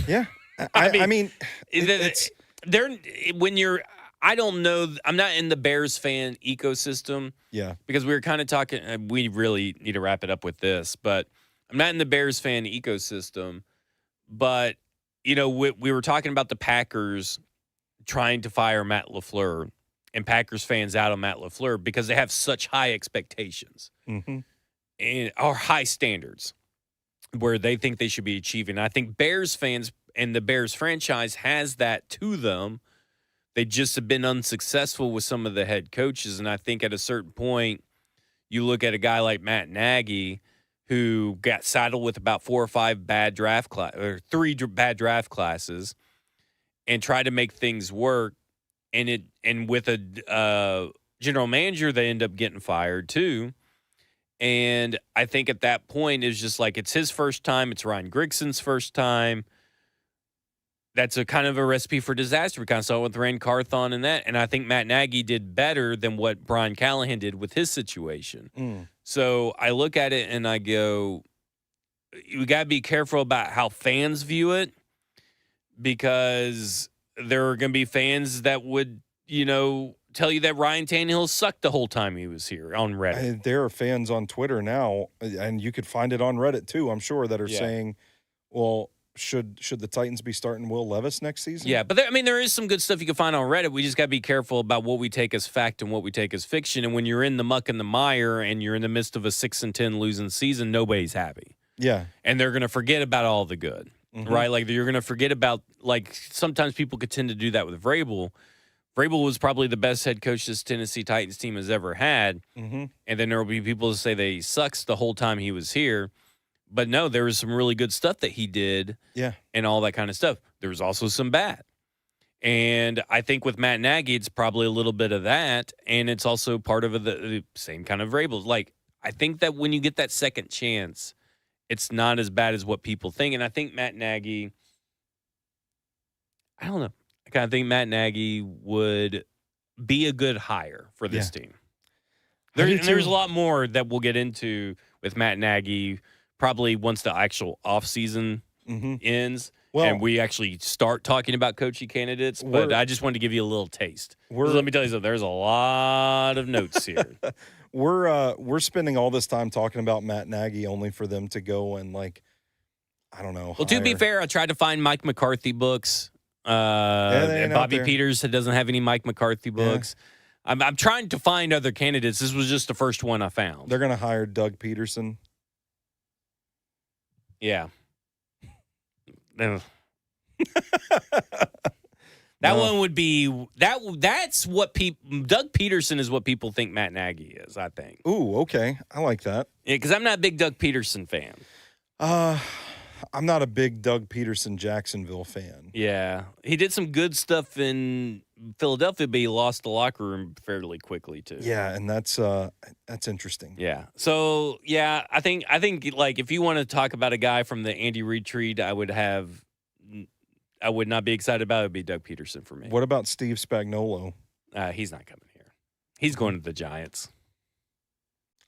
Yeah. I I mean, It's they're when you're. I don't know. I'm not in the Bears fan ecosystem yeah. because we were kind of talking. We really need to wrap it up with this, but I'm not in the Bears fan ecosystem. But you know, we were talking about the Packers trying to fire Matt LaFleur, and Packers fans out on Matt LaFleur because they have such high expectations Mm-hmm. and or high standards where they think they should be achieving. I think Bears fans and the Bears franchise has that to them. They just have been unsuccessful with some of the head coaches. And I think at a certain point, you look at a guy like Matt Nagy, who got saddled with about 4 or 5 bad draft or 3 bad draft classes and tried to make things work. And with a general manager, they end up getting fired too. And I think at that point, it's just like it's his first time. It's Ryan Grigson's first time. That's a kind of a recipe for disaster. We kind of saw it with Rand Carthon and that. And I think Matt Nagy did better than what Brian Callahan did with his situation. So I look at it and I go, you got to be careful about how fans view it because there are going to be fans that would, tell you that Ryan Tannehill sucked the whole time he was here on Reddit. There are fans on Twitter now, and you could find it on Reddit too, I'm sure, that are saying, well, should the Titans be starting Will Levis next season? Yeah, but there is some good stuff you can find on Reddit. We just got to be careful about what we take as fact and what we take as fiction. And when you're in the muck and the mire and you're in the midst of a 6-10 losing season, nobody's happy. Yeah. And they're going to forget about all the good, right? Like you're going to forget about, like sometimes people could tend to do that with Vrabel. Vrabel was probably the best head coach this Tennessee Titans team has ever had. And then there will be people who say that he sucks the whole time he was here. But no, there was some really good stuff that he did and all that kind of stuff. There was also some bad. And I think with Matt Nagy, it's probably a little bit of that. And it's also part of the same kind of Vrabel. Like, I think that when you get that second chance, it's not as bad as what people think. And I think Matt Nagy, I don't know. I kind of think Matt Nagy would be a good hire for this team. There's a lot more that we'll get into with Matt Nagy probably once the actual offseason ends and we actually start talking about coaching candidates. But I just wanted to give you a little taste. Let me tell you something. There's a lot of notes here. We're spending all this time talking about Matt Nagy only for them to go and, like, I don't know. Well, to be fair, I tried to find Mike McCarthy books. Bobby Peters doesn't have any Mike McCarthy books. I'm trying to find other candidates. This was just the first one I found. They're going to hire Doug Peterson. Yeah. That one would be that's what people Doug Peterson is what people think Matt Nagy is, I think. Ooh, okay. I like that. Yeah, because I'm not a big Doug Peterson fan. I'm not a big Doug Peterson Jacksonville fan. Yeah. He did some good stuff in Philadelphia, but he lost the locker room fairly quickly too. Yeah, and that's interesting. Yeah. So yeah, I think like if you want to talk about a guy from the Andy Reid tree, I would not be excited about it. It'd be Doug Peterson for me. What about Steve Spagnuolo? He's not coming here. He's going to the Giants.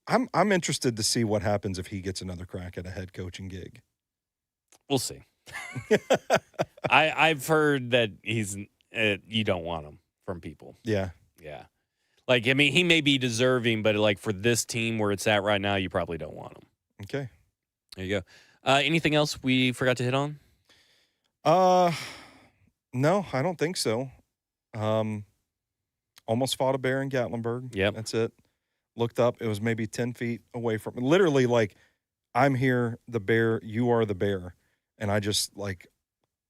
I'm interested to see what happens if he gets another crack at a head coaching gig. We'll see. I've heard that he's you don't want him from people. Yeah. Yeah. Like, I mean, he may be deserving, but like for this team where it's at right now, you probably don't want him. Okay. There you go. Anything else we forgot to hit on? No, I don't think so. Almost fought a bear in Gatlinburg. Yep. That's it. looked up. It was maybe 10 feet away from me. Literally, like, I'm here, the bear, you are the bear. And I just, like,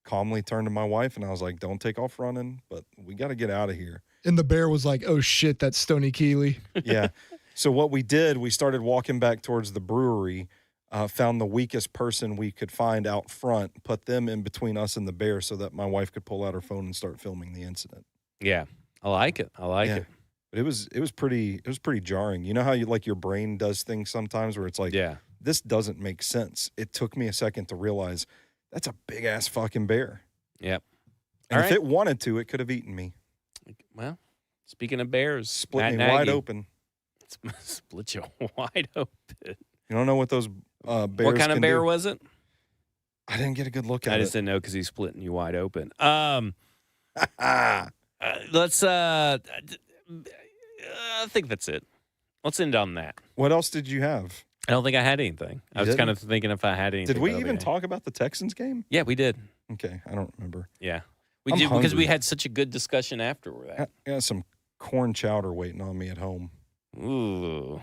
calmly turned to my wife, and I was like, don't take off running, but we got to get out of here. And the bear was like, oh, shit, that's Stoney Keeley. Yeah. So what we did, we started walking back towards the brewery, found the weakest person we could find out front, put them in between us and the bear so that my wife could pull out her phone and start filming the incident. Yeah, I like it. I like it. But it was pretty jarring. You know how your brain does things sometimes where it's like, Yeah. this doesn't make sense. It took me a second to realize that's a big ass fucking bear. Yep. And if it wanted to, it could have eaten me. Well, speaking of bears, Split me Matt wide Nagy. open. Split you wide open. You don't know what those bears What kind of can bear do? was it? I didn't get a good look at I it. just didn't know because he's splitting you wide open. Let's. I think that's it. Let's end on that. What else did you have? I don't think I had anything. I was kind of thinking if I had anything. Did we even talk about the Texans game? Yeah, we did. Okay, I don't remember. Yeah, we I'm did because we hungry. had such a good discussion after that. I got some corn chowder waiting on me at home. Ooh,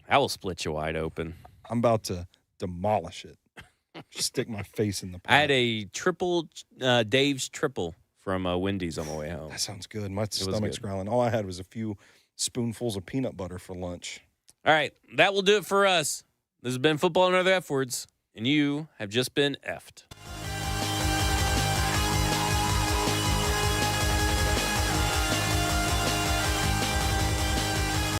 I will split you wide open. I'm about to demolish it. Stick my face in the pot. I had a triple, Dave's triple from Wendy's on the way home. That sounds good. My was stomach's good. growling. All I had was a few spoonfuls of peanut butter for lunch. All right, that will do it for us. This has been Football and Other F Words, and you have just been effed.